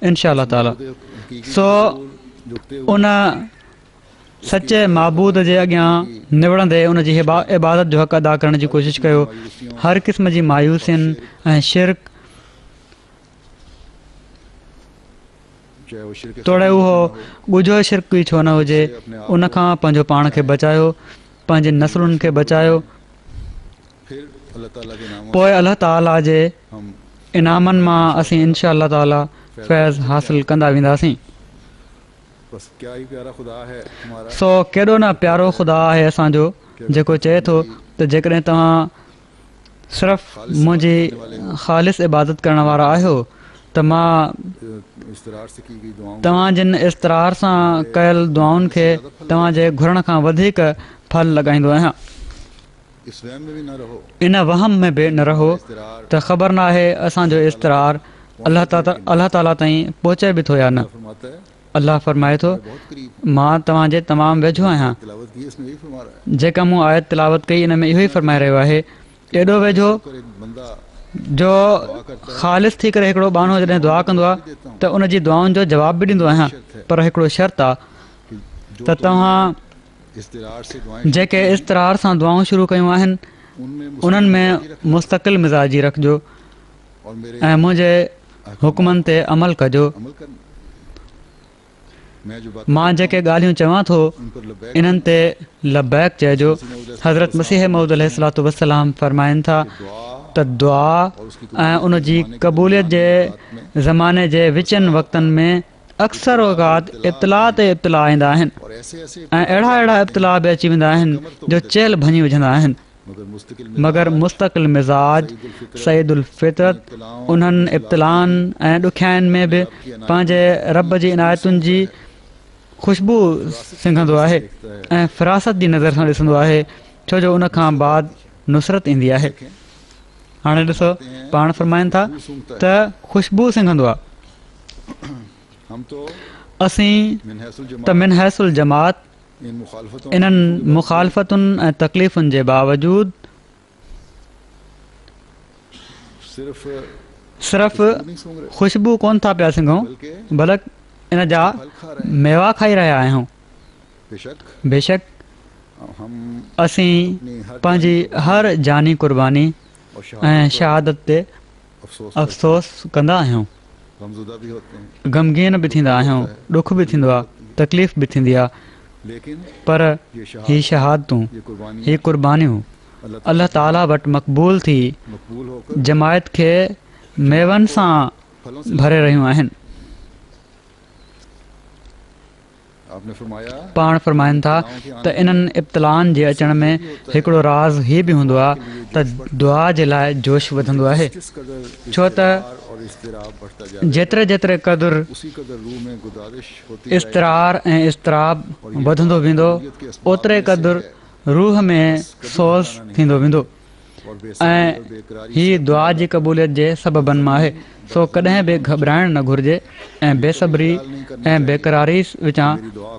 Speaker 3: इंशा अल्लाह ताला।
Speaker 2: हकीकी
Speaker 3: सो
Speaker 2: झुकते हुए
Speaker 3: उन सचे माबूद जे अॻियां निवड़ंदे उन जी इबादत जो हक़ अदा करण जी कोशिशि कयो। हर क़िस्म जी मायूसियुनि ऐं शिरक
Speaker 2: चाहे वो शिरक
Speaker 3: तोड़े उहो ॻुझो शिरक ई छो न हुजे, उन खां पंहिंजो पाण खे बचायो, पंहिंजे नसलुनि खे बचायो।
Speaker 2: फिर अल्लाह ताला के नामों
Speaker 3: पोइ अलाह ताला जे
Speaker 2: हम
Speaker 3: इनामनि मां असीं इनशा अल्लाह ताला फैज़ हासिल कंदा वेंदासीं।
Speaker 2: बस क्या ही प्यारा खुदा है हमारा,
Speaker 3: सो केॾो न प्यारो ख़ुदा आहे असांजो, जेको चए थो त जेकॾहिं तव्हां सिर्फ़ु मुंहिंजी ख़ालिस इबादत करण वारा आहियो त मां
Speaker 2: इस्तरार से की गई दुआओं
Speaker 3: तव्हां जिन इस्तरार सां कयल दुआउनि खे तव्हांजे घुरण खां वधीक फल लॻाईंदो आहियां।
Speaker 2: इस वहम में भी न रहो,
Speaker 3: इन वहम में बि न रहो
Speaker 2: इस्तरार
Speaker 3: त ख़बर न आहे असांजो इस्तरार अल्लाह ताला ताईं पहुचे बि थो या न।
Speaker 2: फरमाता है
Speaker 3: अल्लाह फरमाए थो
Speaker 2: बहुत करीब
Speaker 3: मां तव्हांजे तमामु वेझो आहियां।
Speaker 2: तिलावत की इसमें यही फरमा रहा है।
Speaker 3: जेका मूं आयत तिलावत कई इन में इहो ई फरमाए रहियो आहे, एॾो वेझो
Speaker 2: अगर एक बंदा
Speaker 3: जो ख़ालिस थी करे हिकिड़ो बानो जॾहिं दुआ कंदो आहे त उन जी दुआउनि जो जवाब बि ॾींदो आहियां, पर हिकिड़ो शर्त आहे
Speaker 2: कि जो
Speaker 3: त तव्हां
Speaker 2: इस्तरार से दुआएं
Speaker 3: जेके इस्तरार सां दुआऊं शुरू कयूं आहिनि
Speaker 2: उनमें
Speaker 3: उन्हनि में मुस्तक़िल मिज़ाजी रखिजो
Speaker 2: और मेरे
Speaker 3: ऐं मुंहिंजे हुकुमनि ते अमल कजो।
Speaker 2: अमल करना। मैं जो बात
Speaker 3: मां जेके ॻाल्हियूं चवां थो
Speaker 2: उन पर लबैक
Speaker 3: इन्हनि ते लबैक चइजो। हज़रत मसीह मऊद अलैहिस्सलातु वस्सलाम फरमाइनि था
Speaker 2: दुआ
Speaker 3: त दुआ ऐं उन जी क़बूलियत जे ज़माने जे विचनि वक़्तनि में अक्सर औक़ात इब्तिला ते इब्तिला ईंदा आहिनि
Speaker 2: और ऐसे ऐसे
Speaker 3: ऐं अहिड़ा इब्तिला बि अची वेंदा आहिनि जो चेल भञी विझंदा आहिनि। मगर मुस्तक़िल मिज़ाज सईदुल फितरत उन्हनि इब्तिलानि ऐं ॾुखियाईनि में बि पंहिंजे रब जी इनायतुनि जी ख़ुशबू सिंघंदो आहे ऐं फ़िरासत जी नज़र सां ॾिसंदो आहे, छो जो उन खां बाद नुसरत ईंदी आहे। हाणे ॾिसो पाण फरमाइनि था त ख़ुशबू सिंघंदो आहे।
Speaker 2: हम तो
Speaker 3: असीं
Speaker 2: मिन हैसुल
Speaker 3: त मिन हैसुल जमात
Speaker 2: इन मुखालफतों
Speaker 3: इन्हनि मुख़ालफ़तुनि ऐं तकलीफ़ुनि जे बावजूदु सिर्फ़ु ख़ुशबू कोन था पिया सिंघूं, बल्कि इन जा मेवा खाई रहिया आहियूं। बेशक असीं पंहिंजी हर जानी क़ुर्बानी ऐं शहादत ते अफ़सोस कंदा आहियूं, ग़मगीन बि थींदा आहियूं, ॾुख बि थींदो आहे, तकलीफ़ बि थींदी आहे, पर ही शहादतूं ही क़ुर्बानियूं अल्लाह ताला वटि मक़बूल थी जमायत खे मेवनि सां भरे रहियूं आहिनि। पाण फरमाइनि था त इन्हनि इब्तिलाउनि जे अचण में हिकिड़ो राज़ हीअ बि हूंदो आहे त दुआ जे लाइ जोश वधंदो आहे, छो त जेतिरे जेतिरे क़दुरु इस्तरार ऐं इस्तराब वधंदो वेंदो ओतिरे क़दुरु रूह में सोज़ थींदो वेंदो ऐं हीअ दुआ जी क़बूलियत जे सबबनि मां आहे। सो कॾहिं बि घबराइणु न घुरिजे ऐं बेसब्री ऐं बेक़रारी विचां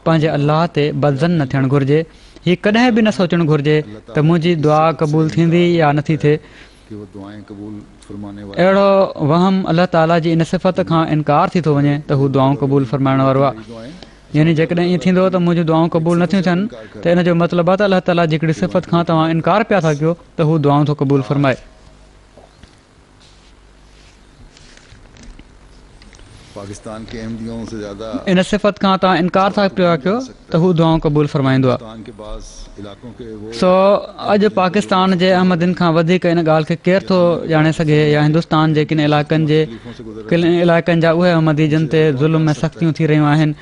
Speaker 3: पंहिंजे अल्लाह ते बदज़न न थियणु घुरिजे। हीअ कॾहिं बि न सोचणु घुरिजे त मुंहिंजी दुआ क़बूल थींदी या नथी थिए,
Speaker 2: कि वो दुआएं कबूल फरमाने वाला
Speaker 3: अहिड़ो वहम अलाह ताला जी इन सिफ़त खां इनकार थी थो वञे त हू दुआऊं क़बूल फरमाइण वारो आहे।
Speaker 2: दुआएं
Speaker 3: यानी जेकॾहिं ईअं थींदो त मुंहिंजूं दुआऊं क़बूल नथियूं थियनि त इन जो मतिलबु आहे त अलाह ताला जी हिकिड़ी सिफ़त खां तव्हां इनकार पिया था कयो त हू दुआऊं थो क़बूल फरमाए।
Speaker 2: पाकिस्तान के अहमदियों से ज़्यादा
Speaker 3: इन सिफ़त खां तव्हां इनकार था पिया कयो त हू दुआऊं क़बूल फरमाईंदो आहे।
Speaker 2: पाकिस्तान के बाज़ इलाक़ों के वो
Speaker 3: सो अॼु पाकिस्तान जे अहमदिन खां वधीक इन ॻाल्हि खे केरु थो ॼाणे सघे या हिंदुस्तान जे किन इलाइक़नि जा उहे अहमदी जिन ते ज़ुल्म ऐं सख़्तियूं थी रहियूं आहिनि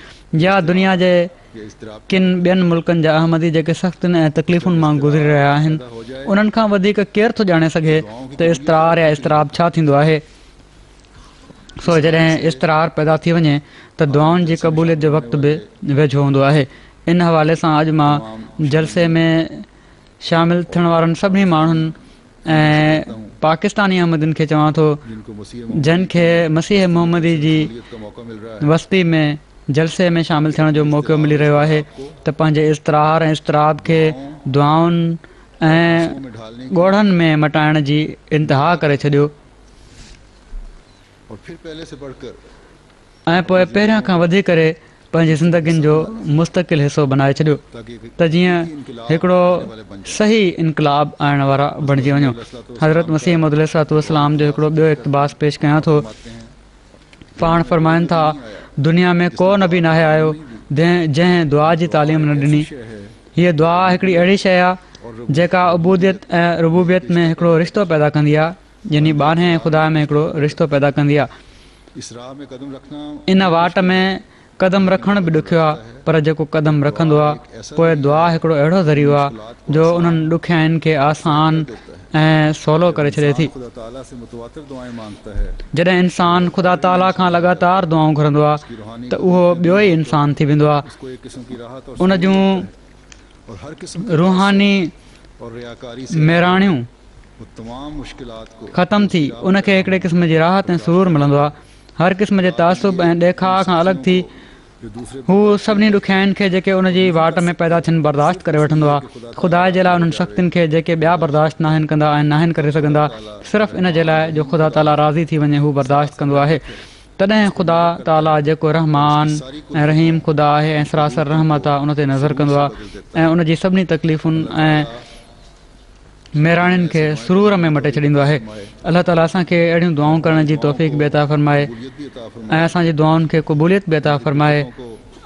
Speaker 3: या दुनिया जे
Speaker 2: ये इज़्तिराब
Speaker 3: किन ॿियनि मुल्कनि जा अहमदी जेके सख़्तियुनि ऐं तकलीफ़ुनि मां गुज़री रहिया आहिनि उन्हनि खां वधीक केरु थो ॼाणे सघे त इज़्तिरार या इज़्तिराब छा थींदो आहे। सो जॾहिं इज़्तिरार पैदा थी वञे त दुआउनि जी क़बूलियत जो वक़्तु बि वेझो हूंदो आहे। इन हवाले सां अॼु मां जलसे में शामिलु थियण वारनि सभिनी माण्हुनि ऐं पाकिस्तानी अहमदिन खे चवां थो
Speaker 2: जिनको मसीह
Speaker 3: जिन खे मसीह मोहम्मदी जी
Speaker 2: का मौका मिल रहा है
Speaker 3: वस्ती में जलसे में शामिलु थियण जो मौक़ो मिली रहियो आहे त पंहिंजे इज़्तिरार ऐं इज़्तिराब खे दुआउनि ऐं
Speaker 2: में ढालने
Speaker 3: ॻोढ़नि में मटाइण जी इंतिहा करे छॾियो
Speaker 2: और फिर पहले से बढ़कर
Speaker 3: ऐं पोइ पहिरियां खां वधी करे पंहिंजी ज़िंदगियुनि जो मुस्तक़िल हिसो बनाए छॾियो
Speaker 2: ताकि
Speaker 3: त जीअं हिकिड़ो सही इनक़लाब आणण वारा बणिजी वञो। हज़रत मसीह मौद अलैहिस्सलाम जो हिकिड़ो ॿियो इक़्तिबास पेश कयां थो। पाण फरमाइनि था दुनिया में को नबी नाहे आयो जंहिं दुआ जी तालीम न ॾिनी। हीअ दुआ हिकिड़ी अहिड़ी शइ आहे जेका उबूदियत ऐं रुबूबियत में हिकिड़ो रिश्तो पैदा कंदी आहे यानी ॿारहे ख़ुदा में हिकिड़ो रिश्तो पैदा कंदी आहे।
Speaker 2: इस राह में कदम रखना
Speaker 3: इन वाट में क़दम रखण बि ॾुखियो आहे पर जेको क़दम रखंदो आहे पोइ दुआ हिकिड़ो अहिड़ो ज़रियो आहे जो उन्हनि ॾुखियाईनि खे आसान ऐं सवलो करे छॾे थी।
Speaker 2: खुदा ताला से मुतवातिर दुआएं मांगता है
Speaker 3: जॾहिं इंसानु ख़ुदा ताला खां लगातार दुआऊं घुरंदो आहे त उहो ॿियो ई इंसानु थी वेंदो आहे।
Speaker 2: उसको एक किस्म की राहत और
Speaker 3: उन जूं
Speaker 2: और हर किस्म
Speaker 3: रूहानी
Speaker 2: और रियाकारी से
Speaker 3: मेराणियूं
Speaker 2: वो तमाम मुश्किलात को
Speaker 3: ख़तमु थी उनखे हिकिड़े क़िस्म जी राहत ऐं सुरूर मिलंदो आहे। हर क़िस्म जे तासुब ऐं ॾेखार खां अलॻि थी
Speaker 2: जो दूसरे
Speaker 3: हू सभिनी ॾुखियाईनि खे जेके उनजी वाट में पैदा थियनि बर्दाश्त करे वठंदो आहे। ख़ुदा जे लाइ उन्हनि सख़्तियुनि खे जेके ॿिया बर्दाश्त नाहिनि कंदा ऐं नाहिनि करे सघंदा सिर्फ़ु इन जे लाइ जो ख़ुदा ताला राज़ी थी वञे हू बर्दाश्त कंदो आहे। तॾहिं ख़ुदा ताला जेको रहमान ऐं रहीम ख़ुदा आहे ऐं सरासर रहमत आहे उन ते नज़र कंदो आहे ऐं उनजी सभिनी तकलीफ़ुनि ऐं मेराणियुनि खे सुरूर में मटे छॾींदो आहे। अलाह ताला असांखे अहिड़ियूं दुआऊं करण जी तौफ़ीक़ बि अता फ़रमाए ऐं असांजी दुआउनि खे क़बूलियत बि अता फ़रमाए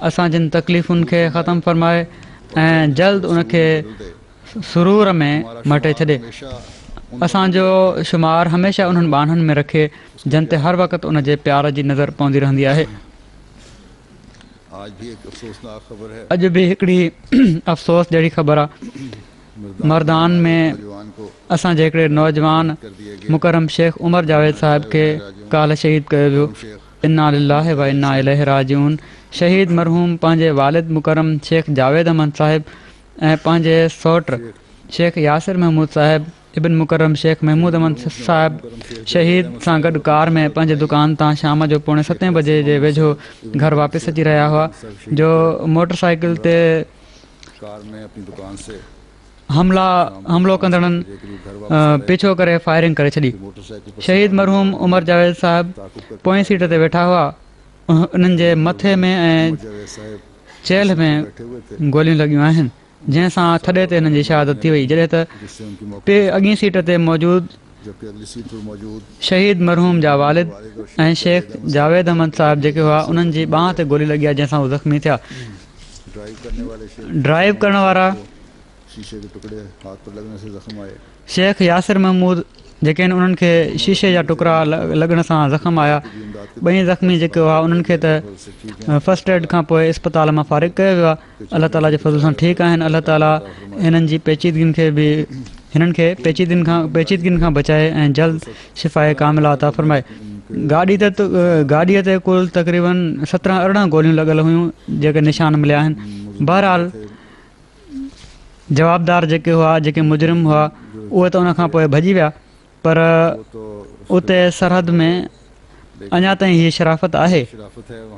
Speaker 3: असां जिन तकलीफ़ुनि खे ख़तमु फ़रमाए ऐं जल्द उनखे सुरूर में मटे छॾे। असांजो शुमार हमेशह उन्हनि ॿाननि में रखे जिन ते हर वक़्तु उन जे प्यार जी नज़र पवंदी रहंदी आहे।
Speaker 2: आज भी एक अफ़सोसनाक ख़बर है
Speaker 3: अॼु बि हिकिड़ी अफ़सोस जहिड़ी ख़बर आहे मर्दान में
Speaker 2: जवान को
Speaker 3: असांजे हिकिड़े नौजवान
Speaker 2: कर दिए गए
Speaker 3: मुकरम शेख उमर जावेद साहिब खे काल्ह शहीद कयो वियो। इन्ना लिल्लाहि व इन्ना इलैहि राजिऊन। शहीद मरहूम पंहिंजे वालिद मुकरम शेख जावेद अहमद साहिब ऐं पंहिंजे सौट शेख यासिर महमूद साहिब इब्न मुकरम शेख महमूद अहमद साहिब शहीद सां गॾु कार में पंहिंजे दुकान तां शाम जो 7:45 बजे जे वेझो घर वापसि अची रहिया हुआ जो मोटरसाइकिल ते
Speaker 2: कार में अपनी दुकान से
Speaker 3: हमलो कंदड़नि पीछो करे फायरिंग करे छॾी।
Speaker 2: मोटरसाइकिल पर
Speaker 3: शहीद मरहूम उमर जावेद साहिब पोएं सीट ते वेठा हुआ। उन्हनि जे मथे में ऐं
Speaker 2: जावेद साहब
Speaker 3: चेल्ह में
Speaker 2: बैठे हुए थे
Speaker 3: गोलियूं लॻियूं आहिनि जंहिंसां थॾे ते हिननि जी शहादत थी वई जॾहिं त
Speaker 2: जिससे उनकी मौत
Speaker 3: अॻी सीट ते मौजूदु
Speaker 2: जबकि अगली सीट पर मौजूद
Speaker 3: शहीद मरहूम जा वालिद ऐं शेख जावेद अहमद साहिब जेके हुआ उन्हनि जी बांह ते गोली लॻी आहे जंहिंसां उहे ज़ख़्मी थिया। ड्राइव करण वारा
Speaker 2: शीशे के टुकड़े हाथ पर लगने से जख्म आए।
Speaker 3: शेख यासिर महमूद जेके आहिनि उन्हनि खे शीशे जा टुकड़ा लॻण सां ज़ख़्म आया। ॿई ज़ख़्मी जेके हुआ उन्हनि खे त फस्ट एड खां पोइ इस्पताल मां फ़ारिग़ कयो वियो आहे। अलाह ताला जे फज़ल सां ठीकु आहिनि। अलाह ताला हिननि जी पेचीदगियुनि खे बि हिननि खे पेचीदगियुनि खां बचाए ऐं जल्द शिफ़ाए कामिला अता फ़रमाए। गाॾीअ ते कुल तक़रीबन 17-18 गोलियूं लॻल हुयूं जेके निशान मिलिया आहिनि। बहरहाल जवाबदार जेके हुआ जेके मुजरिम हुआ उहे त उनखां पोइ भॼी विया पर उते सरहद में अञा ताईं हीअ शराफ़त आहे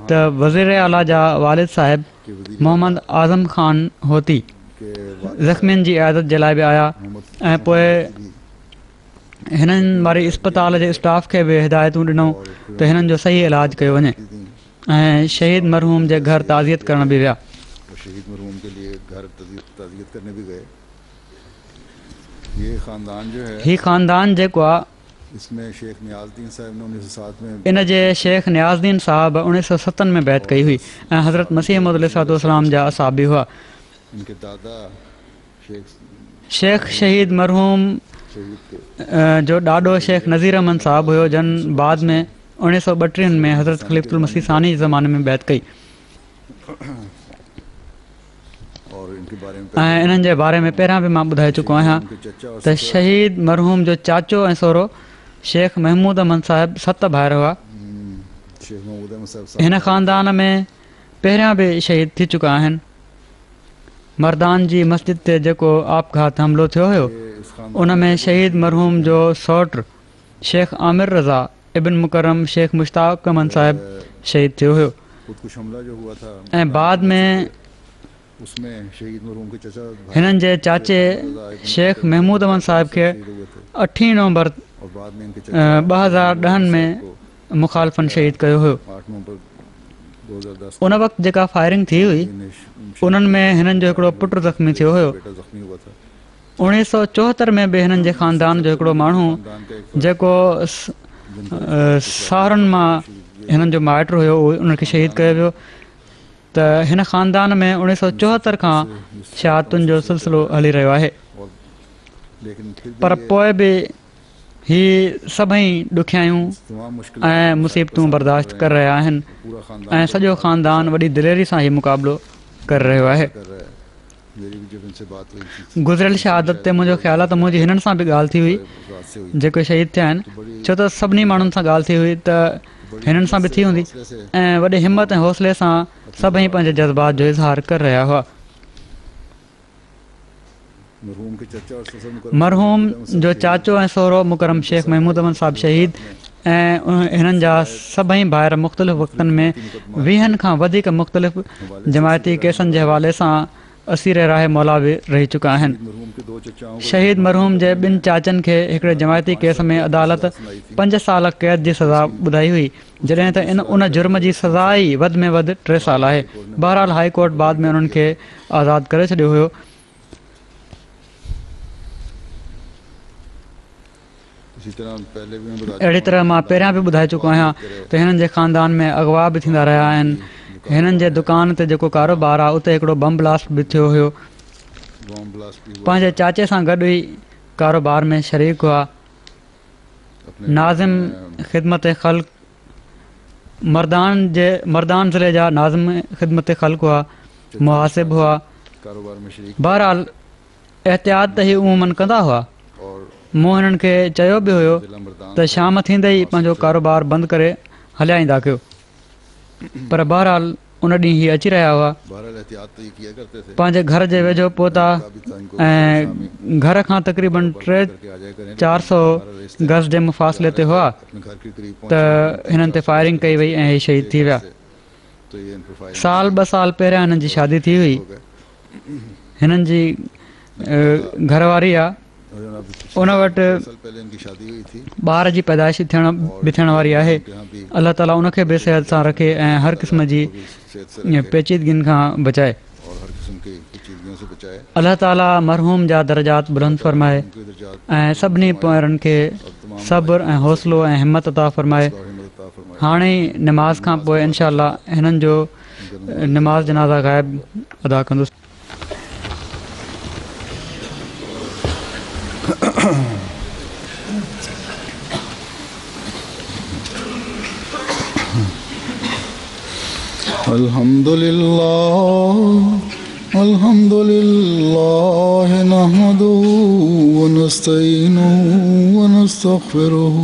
Speaker 3: त वज़ीर आला जा वालिद साहिब मोहम्मद आज़म ख़ान होती ज़ख़्मियुनि जी इयादत जे लाइ बि आया ऐं पोइ हिननि वारी इस्पताल जे स्टाफ खे बि हिदायतूं ॾिनऊं त हिननि जो सही इलाजु कयो वञे ऐं शहीद मरहूम जे घर ताज़ियत करण बि विया।
Speaker 2: और शहीद मरहूम के लिए घर ताज़ियत करने भी गए। ये ख़ानदान जो है
Speaker 3: ही ख़ानदान जेको आहे
Speaker 2: इसमें शेख नियाज़ुद्दीन साहब ने 1907 में
Speaker 3: इन जे शेख नियाज़ुद्दीन साहब 1907 में बैत कई हुई ऐं हज़रत मसीह मौद अलैहिस्सलाम जा असाब बि हुआ।
Speaker 2: इनके दादा
Speaker 3: शेख शहीद मरहूम
Speaker 2: शहीद के
Speaker 3: जो ॾाॾो शेख नज़ीर अहमद साहब हुयो जन बाद में 1932 में हज़रत ख़लीफ़तुल मसीह सानी जे ज़माने में बैत कई
Speaker 2: और इनके बारे में
Speaker 3: ऐं इन्हनि जे बारे में पहिरियां बि मां ॿुधाए चुको आहियां त शहीद मरहूम जो चाचो ऐं सहुरो शेख महमूद अहमद साहिब 7 भाइर हुआ।
Speaker 2: शेख महमूद अहमद साहब
Speaker 3: हिन ख़ानदान में पहिरियां बि शहीद थी चुका आहिनि। मर्दान जी मस्जिद ते जेको आपघात हमलो थियो हुयो उन में शहीद मरहूम जो सौट शेख आमिर रज़ा इब्न मुकरम शेख मुश्ताक अहमद साहिब शहीद थियो हुयो
Speaker 2: खुदकुश हमला जो हुआ था
Speaker 3: ऐं बाद में
Speaker 2: उसमें शहीद मरहूम के चचा
Speaker 3: हिननि जे चाचे शेख महमूद अहमद साहिब खे 8 नवंबर
Speaker 2: और बाद में इनके
Speaker 3: 2010 में मुखालफ़न शहीद कयो हुयो।
Speaker 2: 8 नवंबर 2010
Speaker 3: उन वक़्तु जेका फायरिंग थी हुई उन्हनि में हिननि जो हिकिड़ो पुटु ज़ख़्मी थियो हुयो।
Speaker 2: बेटा ज़ख्मी हुआ था।
Speaker 3: 1974 में बि हिननि जे ख़ानदान जो हिकिड़ो माण्हू जेको साहुरनि मां हिननि जो माइट हुयो उनखे शहीद कयो वियो त हिन ख़ानदान में 1974 खां शहादतुनि जो सिलसिलो हली रहियो आहे।
Speaker 2: लेकिन फिर
Speaker 3: पर पोइ बि ही सभई ॾुखियायूं
Speaker 2: तमाम मुश्किल
Speaker 3: ऐं मुसीबतूं बर्दाश्त करे रहिया आहिनि
Speaker 2: पूरा खानदान
Speaker 3: ऐं सॼो ख़ानदान वॾी दिलेरी सां ही मुक़ाबिलो करे रहियो आहे।
Speaker 2: कर रहा है। मेरी भी जब इनसे बात हुई थी
Speaker 3: गुज़िरियल शहादत ते मुंहिंजो ख़्यालु आहे त मुंहिंजी हिननि सां बि ॻाल्हि थी हुई
Speaker 2: रात से हुई
Speaker 3: जेके शहीद थिया आहिनि छो त सभिनी माण्हुनि सां ॻाल्हि थी हुई त हिननि सां बि थी हूंदी ऐं वॾे हिमत ऐं हौसले सां सभई पंहिंजे जज़्बात जो इज़हार करे रहिया हुआ।
Speaker 2: मरहूम के चचा और ससुर
Speaker 3: मरहूम जो चाचो ऐं सहुरो मुकरम शेख महमूद अहमद साहिब शहीद ऐं हिननि जा सभई भाइर मुख़्तलिफ़ वक़्तनि में 20 खां वधीक मुख़्तलिफ़ जमायती केसनि जे हवाले सां असीर राह मौला बि रही चुका आहिनि।
Speaker 2: मरहूम के 2 चचाओं
Speaker 3: शहीद मरहूम जे 2 चाचनि खे हिकिड़े जमायती केस में अदालत 5 साल क़ैद जी सज़ा ॿुधाई हुई जॾहिं त उन जुर्म जी सज़ा ई वधि में वधि 3 साल आहे। बहरहाल हाई कोर्ट बाद में उन्हनि खे आज़ादु करे छॾियो हुयो।
Speaker 2: इसी तरह पहले भी मैं बता
Speaker 3: अहिड़ी तरह मां पहिरियां बि ॿुधाए चुको आहियां त हिननि जे ख़ानदान में अगवा बि थींदा रहिया आहिनि। हिननि जे दुकान ते जेको कारोबार आहे उते हिकिड़ो बम ब्लास्ट बि थियो हुयो।
Speaker 2: बॉम्ब ब्लास्ट भी हुआ
Speaker 3: पंहिंजे चाचे सां गॾु ई कारोबार में शरीक हुआ।
Speaker 2: अपने
Speaker 3: नाज़िम ख़िदमत ख़ल्क़ मर्दान ज़िले जा नाज़िम ख़िदमत ख़ल्क़ हुआ मुहासिब हुआ।
Speaker 2: कारोबार में शरीक
Speaker 3: बहरहाल एहतियात त ही उमूमन कंदा हुआ।
Speaker 2: और
Speaker 3: मूं हिननि खे चयो बि हुयो
Speaker 2: जिला मर्दान
Speaker 3: त शाम थींदे ई पंहिंजो कारोबार बंदि करे हलाईंदा कयो पर बहरहाल उन ॾींहुं ही अची रहिया हुआ।
Speaker 2: बहरहाल एहतियात तो ये किया करते थे
Speaker 3: पंहिंजे घर जे वेझो पहुता ऐं घर खां तक़रीबन
Speaker 2: करके आ जाया करें
Speaker 3: 400 गज़ जे मुफ़ासिले ते हुआ
Speaker 2: अपने घर के करीब
Speaker 3: त हिननि ते फायरिंग कई वई ऐं ही शहीद थी विया।
Speaker 2: तो ये इन पर फायर
Speaker 3: साल 2 साल पहिरियां हिननि जी शादी थी हुई।
Speaker 2: हो गए
Speaker 3: हिननि जी घरवारी आहे
Speaker 2: और जनाब
Speaker 3: उन वटि
Speaker 2: 2 साल पहले इनकी शादी हुई थी।
Speaker 3: ॿार जी पैदाइश थियण वारी आहे।
Speaker 2: यहाँ भी
Speaker 3: अल्लाह ताला उनखे बि सिहत सां रखे ऐं हर क़िस्म जी
Speaker 2: सेहत से
Speaker 3: पेचीदगियुनि खां बचाए।
Speaker 2: और हर किस्म की चीज़ों से बचाए
Speaker 3: अल्लाह ताला मरहूम जा दर्जात बुलंद फरमाए
Speaker 2: उनके दर्जात
Speaker 3: ऐं सभिनी पोइरनि खे सब्र ऐं हौसलो ऐं हिमत अता फरमाए।
Speaker 2: और हिम्मत अता फरमाए।
Speaker 3: हाणे ई नमाज़ खां पोइ इनशा हिननि जो नमाज़ जनाज़ा ग़ाइब अदा कंदुसि।
Speaker 2: अल्हम्दुलिल्लाह नहमदुहु व नस्तईनुहु व नस्तगफिरुहु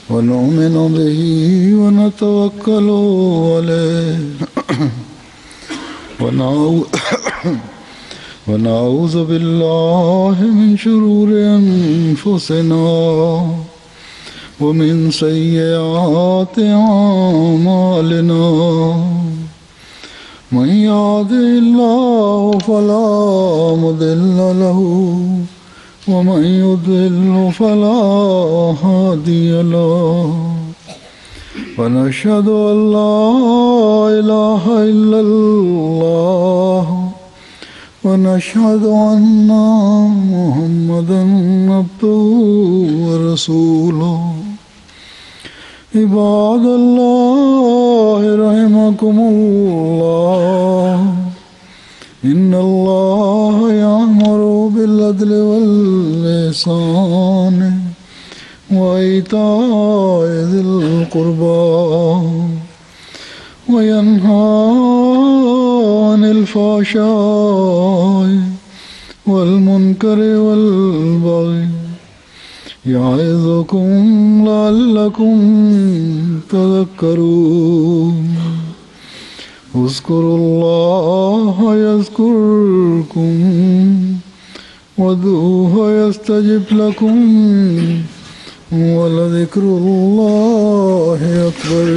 Speaker 2: व नु'मिनु बिही व नतवक्कलु अलैहि व नऊज़ु बिल्लाहि मिन शुरूरि अनफुसिना ومن سيئات أعمالنا من يهده الله فلا مضل له ومن يضلل فلا هادي له ونشهد أن لا إله إلا الله ونشهد أن محمدا عبده ورسوله عباد الله رحمكم الله إن الله يأمر بالعدل والإحسان وإيتاء ذي القربى وينهى عن الفحشاء والمنكر والبغي يعظكم لعلكم تذكرون اذكروا الله يذكركم وادعوه يستجب لكم ولذكر الله أكبر